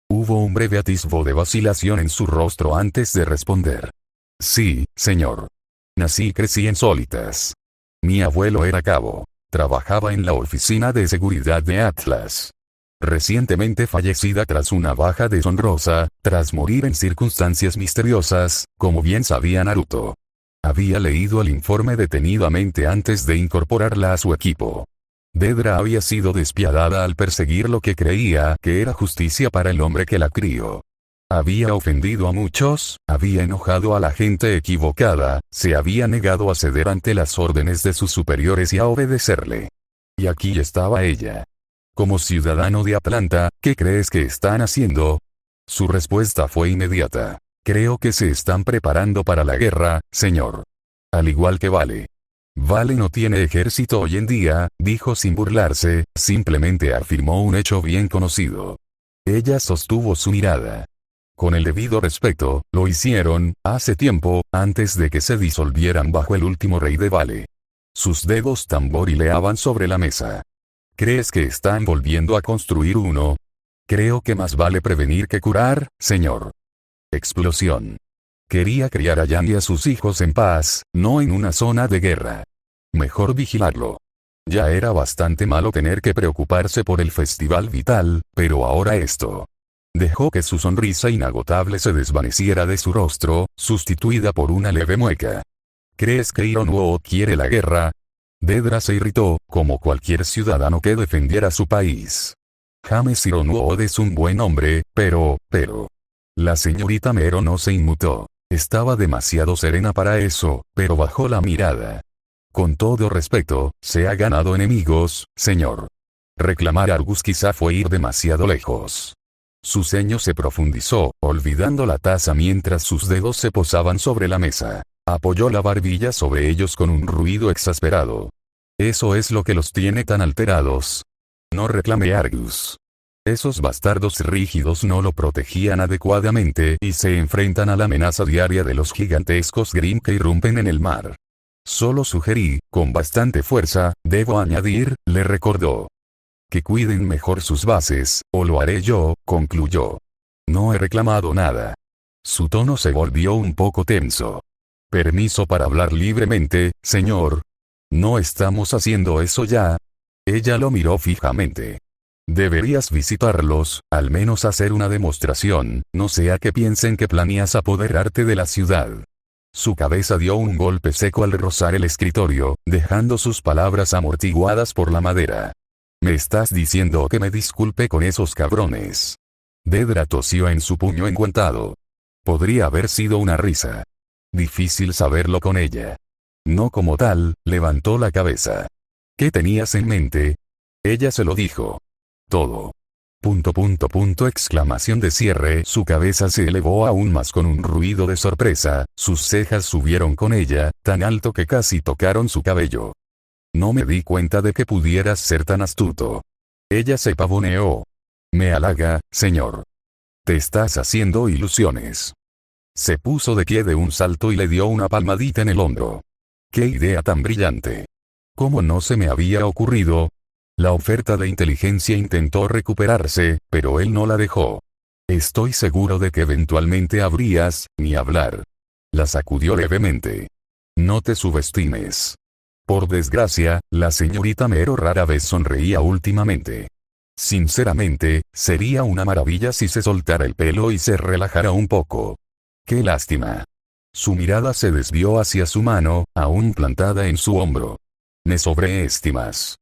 Hubo un breve atisbo de vacilación en su rostro antes de responder. Sí, señor. Nací y crecí en Solitas. Mi abuelo era cabo. Trabajaba en la oficina de seguridad de Atlas. Recientemente fallecida tras una baja deshonrosa, tras morir en circunstancias misteriosas, como bien sabía Naruto. Había leído el informe detenidamente antes de incorporarla a su equipo. Dedra había sido despiadada al perseguir lo que creía que era justicia para el hombre que la crió. Había ofendido a muchos, había enojado a la gente equivocada, se había negado a ceder ante las órdenes de sus superiores y a obedecerle. Y aquí estaba ella. Como ciudadano de Atlanta, ¿qué crees que están haciendo? Su respuesta fue inmediata. Creo que se están preparando para la guerra, señor. Al igual que Vale. Vale no tiene ejército hoy en día, dijo sin burlarse, simplemente afirmó un hecho bien conocido. Ella sostuvo su mirada. Con el debido respeto, lo hicieron, hace tiempo, antes de que se disolvieran bajo el último rey de Vale. Sus dedos tamborileaban sobre la mesa. ¿Crees que están volviendo a construir uno? Creo que más vale prevenir que curar, señor. Explosión. Quería criar a Yang y a sus hijos en paz, no en una zona de guerra. Mejor vigilarlo. Ya era bastante malo tener que preocuparse por el festival vital, pero ahora esto. Dejó que su sonrisa inagotable se desvaneciera de su rostro, sustituida por una leve mueca. ¿Crees que Hirono quiere la guerra? Dedra se irritó, como cualquier ciudadano que defendiera su país. James Hirono es un buen hombre, pero... La señorita Mero no se inmutó. Estaba demasiado serena para eso, pero bajó la mirada. Con todo respeto, se ha ganado enemigos, señor. Reclamar a Argus quizá fue ir demasiado lejos. Su ceño se profundizó, olvidando la taza mientras sus dedos se posaban sobre la mesa. Apoyó la barbilla sobre ellos con un ruido exasperado. Eso es lo que los tiene tan alterados. No reclame Argus. Esos bastardos rígidos no lo protegían adecuadamente y se enfrentan a la amenaza diaria de los gigantescos Grimm que irrumpen en el mar. Solo sugerí, con bastante fuerza, debo añadir, le recordó. Que cuiden mejor sus bases, o lo haré yo, concluyó. No he reclamado nada. Su tono se volvió un poco tenso. Permiso para hablar libremente, señor. ¿No estamos haciendo eso ya? Ella lo miró fijamente. Deberías visitarlos, al menos hacer una demostración, no sea que piensen que planeas apoderarte de la ciudad. Su cabeza dio un golpe seco al rozar el escritorio, dejando sus palabras amortiguadas por la madera. ¿Me estás diciendo que me disculpe con esos cabrones? Dedra tosió en su puño enguantado. Podría haber sido una risa. Difícil saberlo con ella. No como tal, levantó la cabeza. ¿Qué tenías en mente? Ella se lo dijo. Todo. Exclamación de cierre. Su cabeza se elevó aún más con un ruido de sorpresa, sus cejas subieron con ella, tan alto que casi tocaron su cabello. No me di cuenta de que pudieras ser tan astuto. Ella se pavoneó. Me halaga, señor. Te estás haciendo ilusiones. Se puso de pie de un salto y le dio una palmadita en el hombro. ¡Qué idea tan brillante! ¿Cómo no se me había ocurrido? La oferta de inteligencia intentó recuperarse, pero él no la dejó. Estoy seguro de que eventualmente habrías, ni hablar. La sacudió levemente. No te subestimes. Por desgracia, la señorita Mero rara vez sonreía últimamente. Sinceramente, sería una maravilla si se soltara el pelo y se relajara un poco. ¡Qué lástima! Su mirada se desvió hacia su mano, aún plantada en su hombro. Me sobreestimas.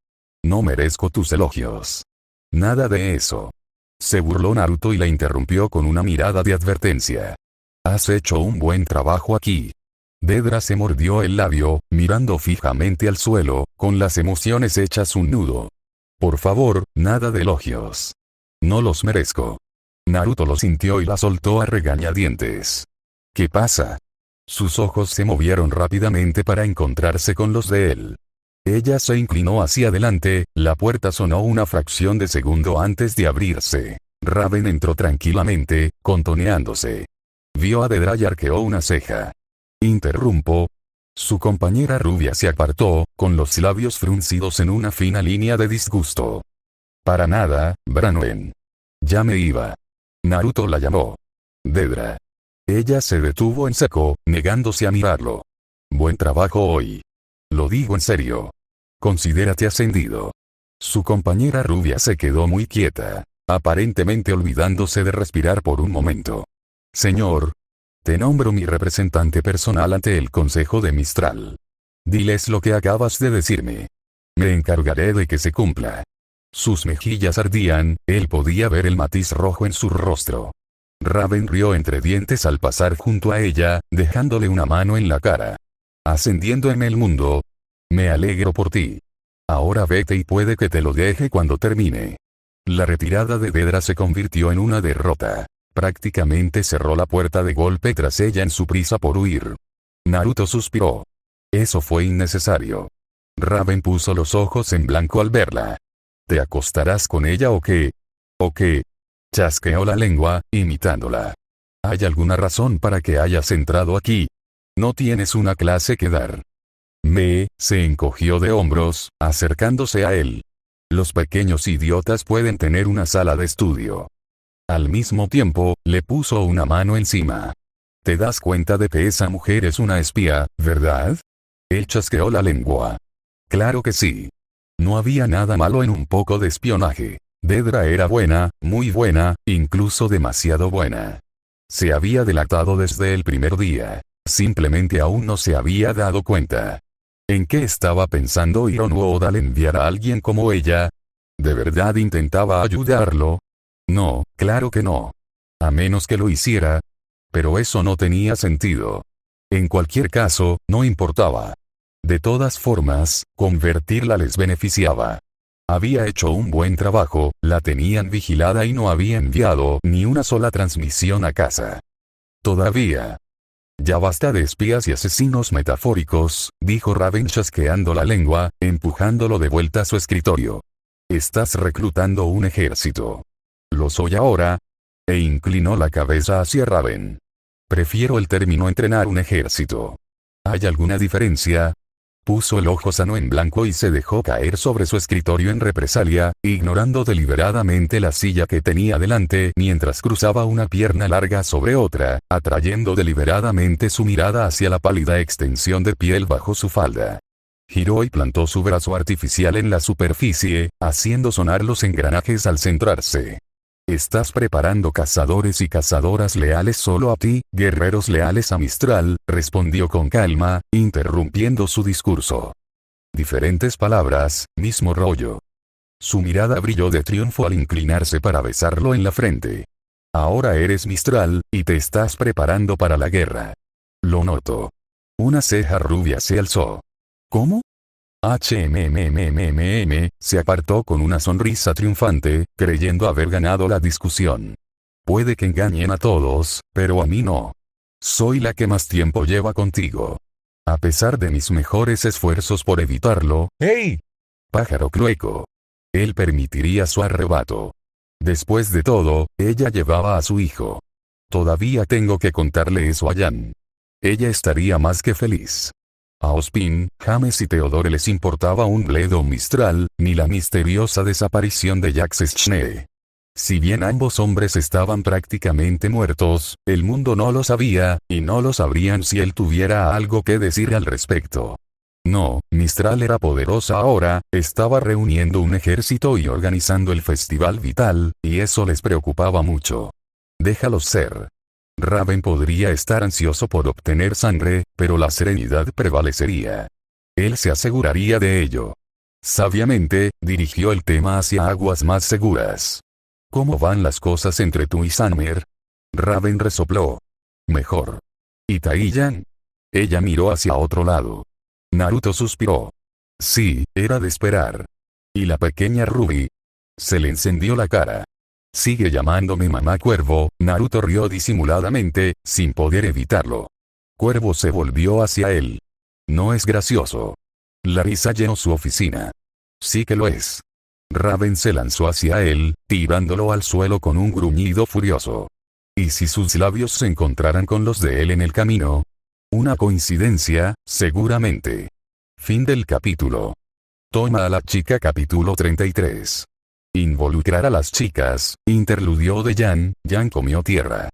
No merezco tus elogios. Nada de eso. Se burló Naruto y la interrumpió con una mirada de advertencia. Has hecho un buen trabajo aquí. Dedra se mordió el labio, mirando fijamente al suelo, con las emociones hechas un nudo. Por favor, nada de elogios. No los merezco. Naruto lo sintió y la soltó a regañadientes. ¿Qué pasa? Sus ojos se movieron rápidamente para encontrarse con los de él. Ella se inclinó hacia adelante, la puerta sonó una fracción de segundo antes de abrirse. Raven entró tranquilamente, contoneándose. Vio a Dedra y arqueó una ceja. Interrumpo. Su compañera rubia se apartó, con los labios fruncidos en una fina línea de disgusto. Para nada, Branwen. Ya me iba. Naruto la llamó. Dedra. Ella se detuvo en seco, negándose a mirarlo. Buen trabajo hoy. Lo digo en serio. Considérate ascendido. Su compañera rubia se quedó muy quieta, aparentemente olvidándose de respirar por un momento. Señor. Te nombro mi representante personal ante el Consejo de Mistral. Diles lo que acabas de decirme. Me encargaré de que se cumpla. Sus mejillas ardían, él podía ver el matiz rojo en su rostro. Raven rió entre dientes al pasar junto a ella, dejándole una mano en la cara. Ascendiendo en el mundo. Me alegro por ti. Ahora vete y puede que te lo deje cuando termine. La retirada de Dedra se convirtió en una derrota. Prácticamente cerró la puerta de golpe tras ella en su prisa por huir. Naruto suspiró. Eso fue innecesario. Raven puso los ojos en blanco al verla. ¿Te acostarás con ella o qué? ¿O qué? Chasqueó la lengua, imitándola. ¿Hay alguna razón para que hayas entrado aquí? No tienes una clase que dar. Se encogió de hombros, acercándose a él. Los pequeños idiotas pueden tener una sala de estudio. Al mismo tiempo, le puso una mano encima. ¿Te das cuenta de que esa mujer es una espía, verdad? Él chasqueó la lengua. Claro que sí. No había nada malo en un poco de espionaje. Dedra era buena, muy buena, incluso demasiado buena. Se había delatado desde el primer día. Simplemente aún no se había dado cuenta. ¿En qué estaba pensando Hirono Oda al enviar a alguien como ella? ¿De verdad intentaba ayudarlo? No, claro que no. A menos que lo hiciera. Pero eso no tenía sentido. En cualquier caso, no importaba. De todas formas, convertirla les beneficiaba. Había hecho un buen trabajo, la tenían vigilada y no había enviado ni una sola transmisión a casa. Todavía. Ya basta de espías y asesinos metafóricos, dijo Raven chasqueando la lengua, empujándolo de vuelta a su escritorio. Estás reclutando un ejército. ¿Lo soy ahora? E inclinó la cabeza hacia Raven. Prefiero el término entrenar un ejército. ¿Hay alguna diferencia? Puso el ojo sano en blanco y se dejó caer sobre su escritorio en represalia, ignorando deliberadamente la silla que tenía delante mientras cruzaba una pierna larga sobre otra, atrayendo deliberadamente su mirada hacia la pálida extensión de piel bajo su falda. Giró y plantó su brazo artificial en la superficie, haciendo sonar los engranajes al centrarse. Estás preparando cazadores y cazadoras leales solo a ti, guerreros leales a Mistral, respondió con calma, interrumpiendo su discurso. Diferentes palabras, mismo rollo. Su mirada brilló de triunfo al inclinarse para besarlo en la frente. Ahora eres Mistral, y te estás preparando para la guerra. Lo noto. Una ceja rubia se alzó. ¿Cómo? Se apartó con una sonrisa triunfante, creyendo haber ganado la discusión. Puede que engañen a todos, pero a mí no. Soy la que más tiempo lleva contigo. A pesar de mis mejores esfuerzos por evitarlo. ¡Hey! Pájaro clueco. Él permitiría su arrebato. Después de todo, ella llevaba a su hijo. Todavía tengo que contarle eso a Jan. Ella estaría más que feliz. A Ospin, James y Theodore les importaba un bledo Mistral, ni la misteriosa desaparición de Jax Schnee. Si bien ambos hombres estaban prácticamente muertos, el mundo no lo sabía, y no lo sabrían si él tuviera algo que decir al respecto. No, Mistral era poderosa ahora, estaba reuniendo un ejército y organizando el festival vital, y eso les preocupaba mucho. Déjalos ser. Raven podría estar ansioso por obtener sangre, pero la serenidad prevalecería. Él se aseguraría de ello. Sabiamente, dirigió el tema hacia aguas más seguras. ¿Cómo van las cosas entre tú y Summer? Raven resopló. Mejor. ¿Y Tai-Yan? Ella miró hacia otro lado. Naruto suspiró. Sí, era de esperar. ¿Y la pequeña Ruby? Se le encendió la cara. Sigue llamándome mamá Cuervo, Naruto rió disimuladamente, sin poder evitarlo. Cuervo se volvió hacia él. No es gracioso. La risa llenó su oficina. Sí que lo es. Raven se lanzó hacia él, tirándolo al suelo con un gruñido furioso. ¿Y si sus labios se encontraran con los de él en el camino? Una coincidencia, seguramente. Fin del capítulo. Toma a la chica capítulo 33. Involucrar a las chicas, interludio de Jan comió tierra.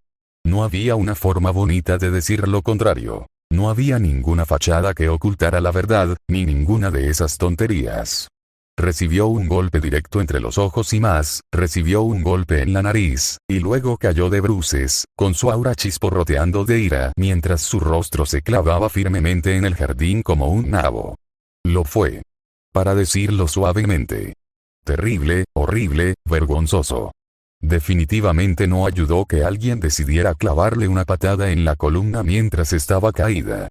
No había una forma bonita de decir lo contrario. No había ninguna fachada que ocultara la verdad, ni ninguna de esas tonterías. Recibió un golpe directo entre los ojos y más, recibió un golpe en la nariz, y luego cayó de bruces, con su aura chisporroteando de ira mientras su rostro se clavaba firmemente en el jardín como un nabo. Lo fue. Para decirlo suavemente. Terrible, horrible, vergonzoso. Definitivamente no ayudó que alguien decidiera clavarle una patada en la columna mientras estaba caída.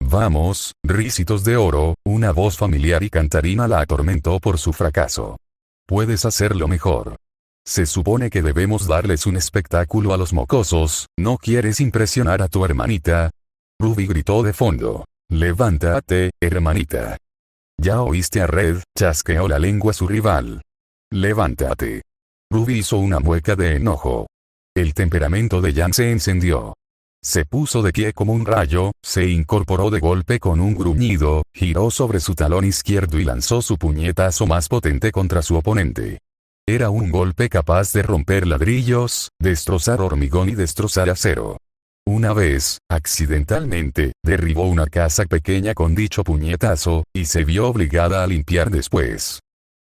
Vamos, ricitos de oro, una voz familiar y cantarina la atormentó por su fracaso. Puedes hacerlo mejor. Se supone que debemos darles un espectáculo a los mocosos, ¿no quieres impresionar a tu hermanita? Ruby gritó de fondo. Levántate, hermanita. Ya oíste a Red, chasqueó la lengua su rival. Levántate. Ruby hizo una mueca de enojo. El temperamento de Jan se encendió. Se puso de pie como un rayo, se incorporó de golpe con un gruñido, giró sobre su talón izquierdo y lanzó su puñetazo más potente contra su oponente. Era un golpe capaz de romper ladrillos, destrozar hormigón y destrozar acero. Una vez, accidentalmente, derribó una casa pequeña con dicho puñetazo, y se vio obligada a limpiar después.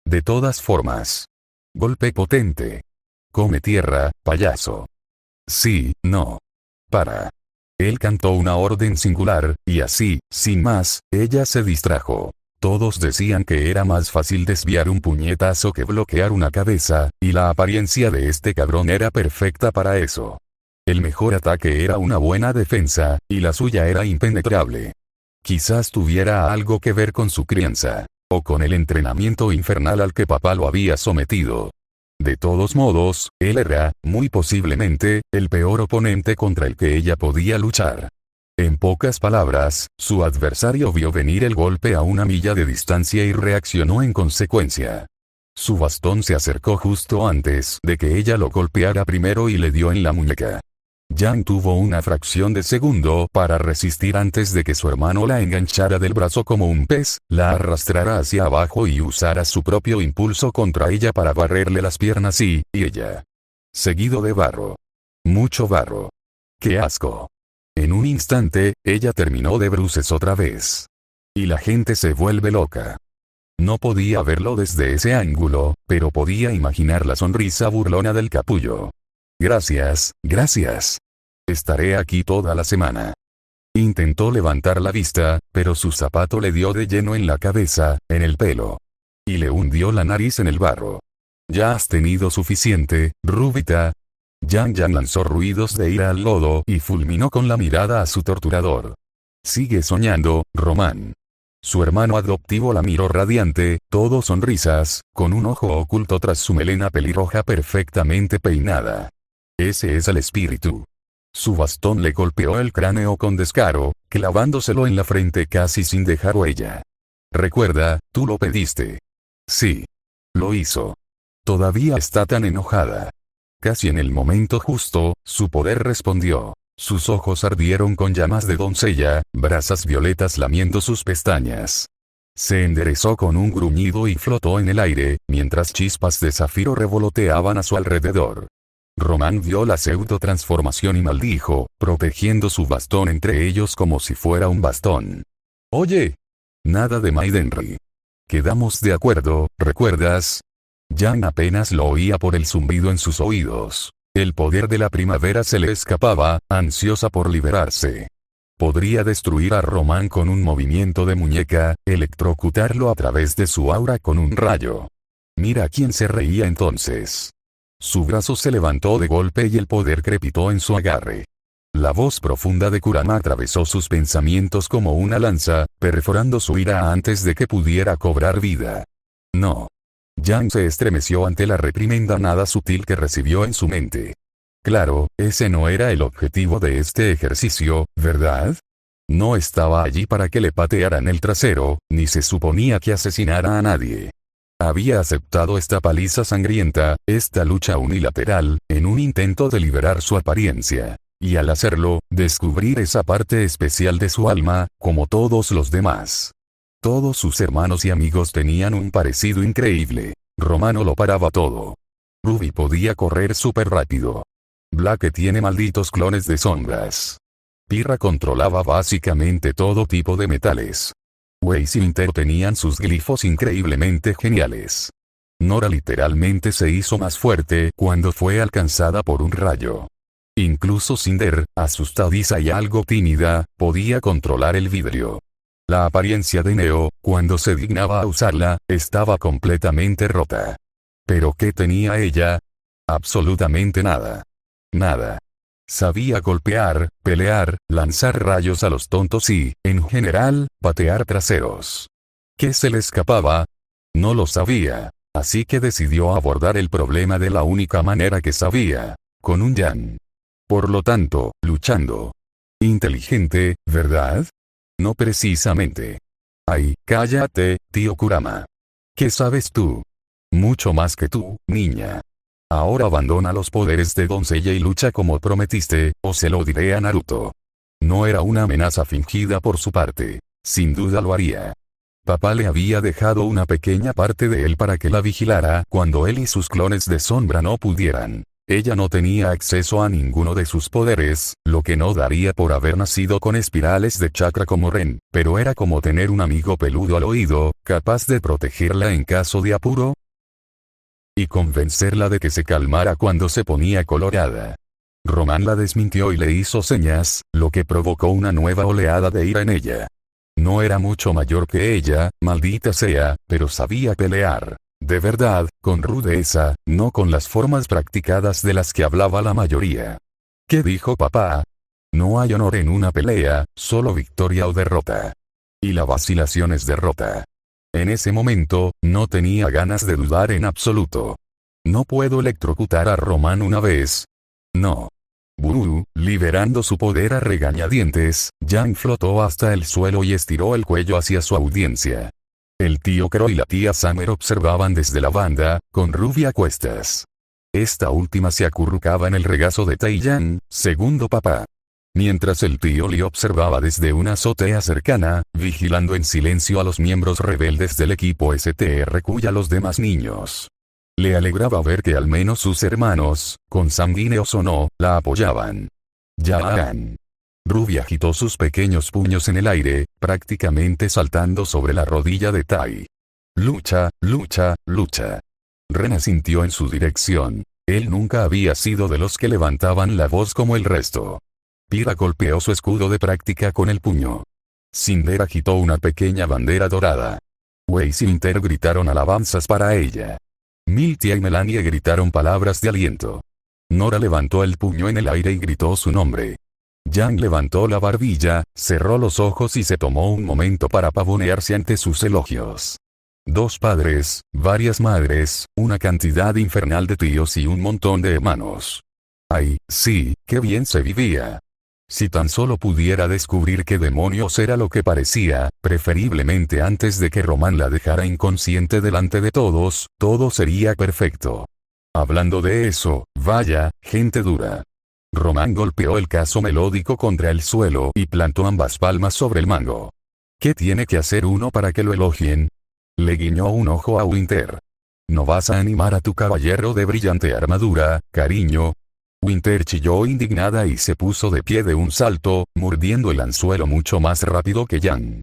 De todas formas. Golpe potente. Come tierra, payaso. Sí, no. Para. Él cantó una orden singular, y así, sin más, ella se distrajo. Todos decían que era más fácil desviar un puñetazo que bloquear una cabeza, y la apariencia de este cabrón era perfecta para eso. El mejor ataque era una buena defensa, y la suya era impenetrable. Quizás tuviera algo que ver con su crianza, o con el entrenamiento infernal al que papá lo había sometido. De todos modos, él era, muy posiblemente, el peor oponente contra el que ella podía luchar. En pocas palabras, su adversario vio venir el golpe a una milla de distancia y reaccionó en consecuencia. Su bastón se acercó justo antes de que ella lo golpeara primero y le dio en la muñeca. Yang tuvo una fracción de segundo para resistir antes de que su hermano la enganchara del brazo como un pez, la arrastrara hacia abajo y usara su propio impulso contra ella para barrerle las piernas y ella. Seguido de barro. Mucho barro. ¡Qué asco! En un instante, ella terminó de bruces otra vez. Y la gente se vuelve loca. No podía verlo desde ese ángulo, pero podía imaginar la sonrisa burlona del capullo. Gracias, gracias. Estaré aquí toda la semana. Intentó levantar la vista, pero su zapato le dio de lleno en la cabeza, en el pelo. Y le hundió la nariz en el barro. Ya has tenido suficiente, Rubita. Yang lanzó ruidos de ira al lodo y fulminó con la mirada a su torturador. Sigue soñando, Román. Su hermano adoptivo la miró radiante, todo sonrisas, con un ojo oculto tras su melena pelirroja perfectamente peinada. Ese es el espíritu. Su bastón le golpeó el cráneo con descaro, clavándoselo en la frente casi sin dejar huella. Recuerda, tú lo pediste. Sí. Lo hizo. Todavía está tan enojada. Casi en el momento justo, su poder respondió. Sus ojos ardieron con llamas de doncella, brasas violetas lamiendo sus pestañas. Se enderezó con un gruñido y flotó en el aire, mientras chispas de zafiro revoloteaban a su alrededor. Román vio la pseudo-transformación y maldijo, protegiendo su bastón entre ellos como si fuera un bastón. Oye. Nada de Maidenry. Quedamos de acuerdo, ¿recuerdas? Yang apenas lo oía por el zumbido en sus oídos. El poder de la primavera se le escapaba, ansiosa por liberarse. Podría destruir a Román con un movimiento de muñeca, electrocutarlo a través de su aura con un rayo. Mira quién se reía entonces. Su brazo se levantó de golpe y el poder crepitó en su agarre. La voz profunda de Kurama atravesó sus pensamientos como una lanza, perforando su ira antes de que pudiera cobrar vida. No. Yang se estremeció ante la reprimenda nada sutil que recibió en su mente. Claro, ese no era el objetivo de este ejercicio, ¿verdad? No estaba allí para que le patearan el trasero, ni se suponía que asesinara a nadie. Había aceptado esta paliza sangrienta, esta lucha unilateral, en un intento de liberar su apariencia. Y al hacerlo, descubrir esa parte especial de su alma, como todos los demás. Todos sus hermanos y amigos tenían un parecido increíble. Romano lo paraba todo. Ruby podía correr súper rápido. Blake tiene malditos clones de sombras. Pirra controlaba básicamente todo tipo de metales. Weiss y Inter tenían sus glifos increíblemente geniales. Nora literalmente se hizo más fuerte cuando fue alcanzada por un rayo. Incluso Cinder, asustadiza y algo tímida, podía controlar el vidrio. La apariencia de Neo, cuando se dignaba a usarla, estaba completamente rota. ¿Pero qué tenía ella? Absolutamente nada. Nada. Sabía golpear, pelear, lanzar rayos a los tontos y, en general, patear traseros. ¿Qué se le escapaba? No lo sabía, así que decidió abordar el problema de la única manera que sabía, con un Yang. Por lo tanto, luchando. Inteligente, ¿verdad? No precisamente. Ay, cállate, tío Kurama. ¿Qué sabes tú? Mucho más que tú, niña. Ahora abandona los poderes de doncella y lucha como prometiste, o se lo diré a Naruto. No era una amenaza fingida por su parte. Sin duda lo haría. Papá le había dejado una pequeña parte de él para que la vigilara cuando él y sus clones de sombra no pudieran. Ella no tenía acceso a ninguno de sus poderes, lo que no daría por haber nacido con espirales de chakra como Ren, pero era como tener un amigo peludo al oído, capaz de protegerla en caso de apuro y convencerla de que se calmara cuando se ponía colorada. Román la desmintió y le hizo señas, lo que provocó una nueva oleada de ira en ella. No era mucho mayor que ella, maldita sea, pero sabía pelear. De verdad, con rudeza, no con las formas practicadas de las que hablaba la mayoría. ¿Qué dijo papá? No hay honor en una pelea, solo victoria o derrota. Y la vacilación es derrota. En ese momento, no tenía ganas de dudar en absoluto. ¿No puedo electrocutar a Román una vez? No. Liberando su poder a regañadientes, Yang flotó hasta el suelo y estiró el cuello hacia su audiencia. El tío Crow y la tía Summer observaban desde la banda, con Ruby a cuestas. Esta última se acurrucaba en el regazo de Taeyang, segundo papá. Mientras el tío Lee observaba desde una azotea cercana, vigilando en silencio a los miembros rebeldes del equipo STRQ y a los demás niños. Le alegraba ver que al menos sus hermanos, consanguíneos o no, la apoyaban. Yang. Ruby agitó sus pequeños puños en el aire, prácticamente saltando sobre la rodilla de Tai. Lucha, lucha, lucha. Ren asintió en su dirección. Él nunca había sido de los que levantaban la voz como el resto. Pira golpeó su escudo de práctica con el puño. Cinder agitó una pequeña bandera dorada. Wei y Winter gritaron alabanzas para ella. Miltia y Melanie gritaron palabras de aliento. Nora levantó el puño en el aire y gritó su nombre. Yang levantó la barbilla, cerró los ojos y se tomó un momento para pavonearse ante sus elogios. 2 padres, varias madres, una cantidad infernal de tíos y un montón de hermanos. Ay, sí, qué bien se vivía. Si tan solo pudiera descubrir qué demonios era lo que parecía, preferiblemente antes de que Román la dejara inconsciente delante de todos, todo sería perfecto. Hablando de eso, vaya, gente dura. Román golpeó el caso melódico contra el suelo y plantó ambas palmas sobre el mango. ¿Qué tiene que hacer uno para que lo elogien? Le guiñó un ojo a Winter. ¿No vas a animar a tu caballero de brillante armadura, cariño? Winter chilló indignada y se puso de pie de un salto, mordiendo el anzuelo mucho más rápido que Yang.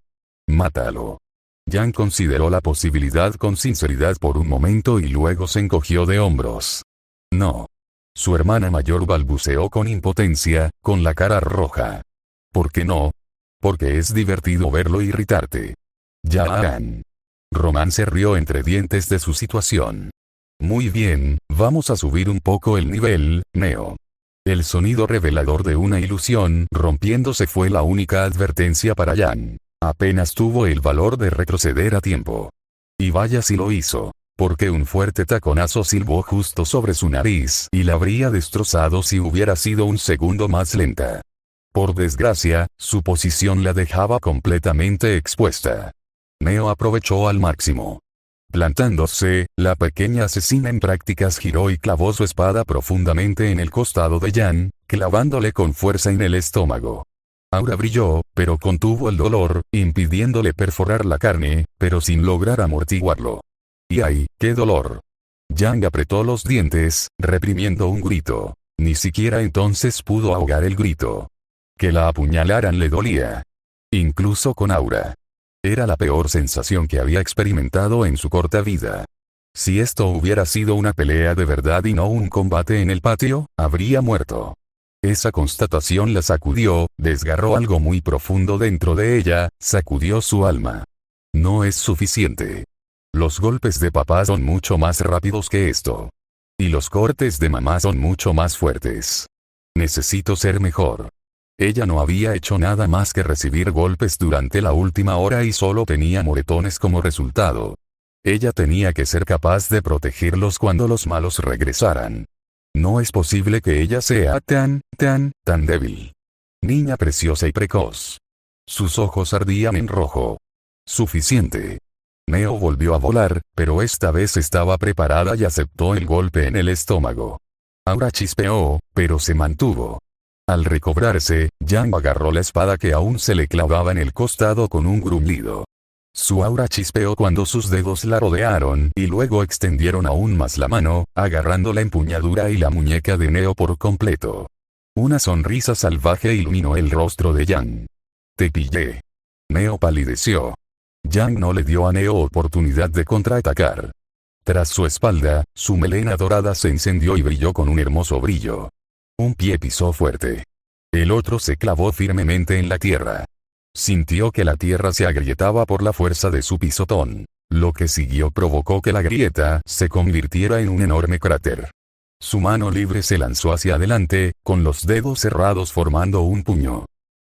Mátalo. Yang consideró la posibilidad con sinceridad por un momento y luego se encogió de hombros. No. Su hermana mayor balbuceó con impotencia, con la cara roja. ¿Por qué no? Porque es divertido verlo irritarte. Yang. Román se rió entre dientes de su situación. Muy bien, vamos a subir un poco el nivel, Neo. El sonido revelador de una ilusión rompiéndose fue la única advertencia para Yang. Apenas tuvo el valor de retroceder a tiempo. Y vaya si lo hizo. Porque un fuerte taconazo silbó justo sobre su nariz y la habría destrozado si hubiera sido un segundo más lenta. Por desgracia, su posición la dejaba completamente expuesta. Neo aprovechó al máximo. Plantándose, la pequeña asesina en prácticas giró y clavó su espada profundamente en el costado de Yang, clavándole con fuerza en el estómago. Aura brilló, pero contuvo el dolor, impidiéndole perforar la carne, pero sin lograr amortiguarlo. ¡Y ay, qué dolor! Yang apretó los dientes, reprimiendo un grito. Ni siquiera entonces pudo ahogar el grito. Que la apuñalaran le dolía. Incluso con Aura. Era la peor sensación que había experimentado en su corta vida. Si esto hubiera sido una pelea de verdad y no un combate en el patio, habría muerto. Esa constatación la sacudió, desgarró algo muy profundo dentro de ella, sacudió su alma. No es suficiente. Los golpes de papá son mucho más rápidos que esto. Y los cortes de mamá son mucho más fuertes. Necesito ser mejor. Ella no había hecho nada más que recibir golpes durante la última hora y solo tenía moretones como resultado. Ella tenía que ser capaz de protegerlos cuando los malos regresaran. No es posible que ella sea tan débil. Niña preciosa y precoz. Sus ojos ardían en rojo. Suficiente. Neo volvió a volar, pero esta vez estaba preparada y aceptó el golpe en el estómago. Aura chispeó, pero se mantuvo. Al recobrarse, Yang agarró la espada que aún se le clavaba en el costado con un gruñido. Su aura chispeó cuando sus dedos la rodearon y luego extendieron aún más la mano, agarrando la empuñadura y la muñeca de Neo por completo. Una sonrisa salvaje iluminó el rostro de Yang. Te pillé. Neo palideció. Yang no le dio a Neo oportunidad de contraatacar. Tras su espalda, su melena dorada se encendió y brilló con un hermoso brillo. Un pie pisó fuerte. El otro se clavó firmemente en la tierra. Sintió que la tierra se agrietaba por la fuerza de su pisotón. Lo que siguió provocó que la grieta se convirtiera en un enorme cráter. Su mano libre se lanzó hacia adelante, con los dedos cerrados formando un puño.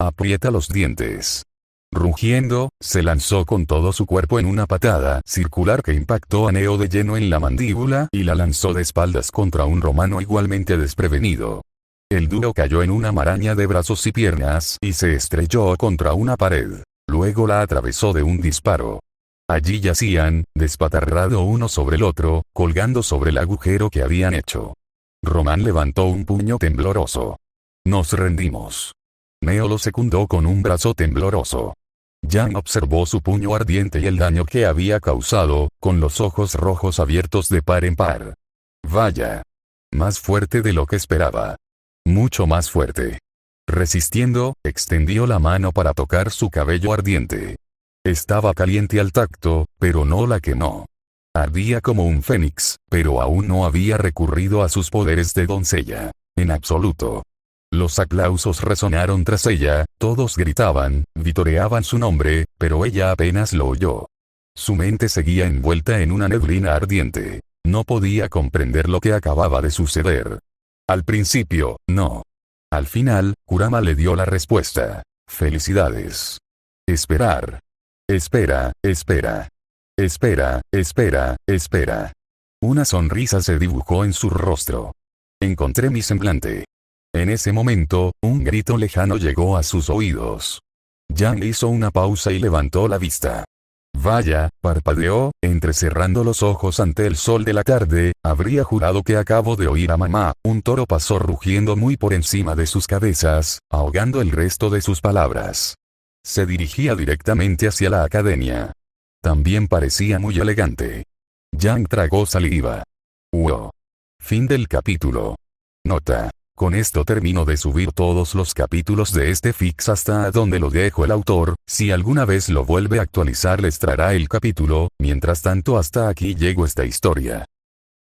Aprieta los dientes. Rugiendo, se lanzó con todo su cuerpo en una patada circular que impactó a Neo de lleno en la mandíbula y la lanzó de espaldas contra un romano igualmente desprevenido. El dúo cayó en una maraña de brazos y piernas y se estrelló contra una pared. Luego la atravesó de un disparo. Allí yacían, despatarrado uno sobre el otro, colgando sobre el agujero que habían hecho. Román levantó un puño tembloroso. Nos rendimos. Neo lo secundó con un brazo tembloroso. Yang observó su puño ardiente y el daño que había causado, con los ojos rojos abiertos de par en par. Vaya. Más fuerte de lo que esperaba. Mucho más fuerte. Resistiendo, extendió la mano para tocar su cabello ardiente. Estaba caliente al tacto, pero no la quemó. Ardía como un fénix, pero aún no había recurrido a sus poderes de doncella. En absoluto. Los aplausos resonaron tras ella, todos gritaban, vitoreaban su nombre, pero ella apenas lo oyó. Su mente seguía envuelta en una neblina ardiente. No podía comprender lo que acababa de suceder. Al principio, no. Al final, Kurama le dio la respuesta. Felicidades. Esperar. Espera, espera. Espera, espera, espera. Una sonrisa se dibujó en su rostro. Encontré mi semblante. En ese momento, un grito lejano llegó a sus oídos. Yang hizo una pausa y levantó la vista. Vaya, parpadeó, entrecerrando los ojos ante el sol de la tarde, habría jurado que acabo de oír a mamá. Un toro pasó rugiendo muy por encima de sus cabezas, ahogando el resto de sus palabras. Se dirigía directamente hacia la academia. También parecía muy elegante. Yang tragó saliva. Wow. Fin del capítulo. Nota. Con esto termino de subir todos los capítulos de este fix hasta donde lo dejo el autor. Si alguna vez lo vuelve a actualizar les traerá el capítulo. Mientras tanto hasta aquí llegó esta historia.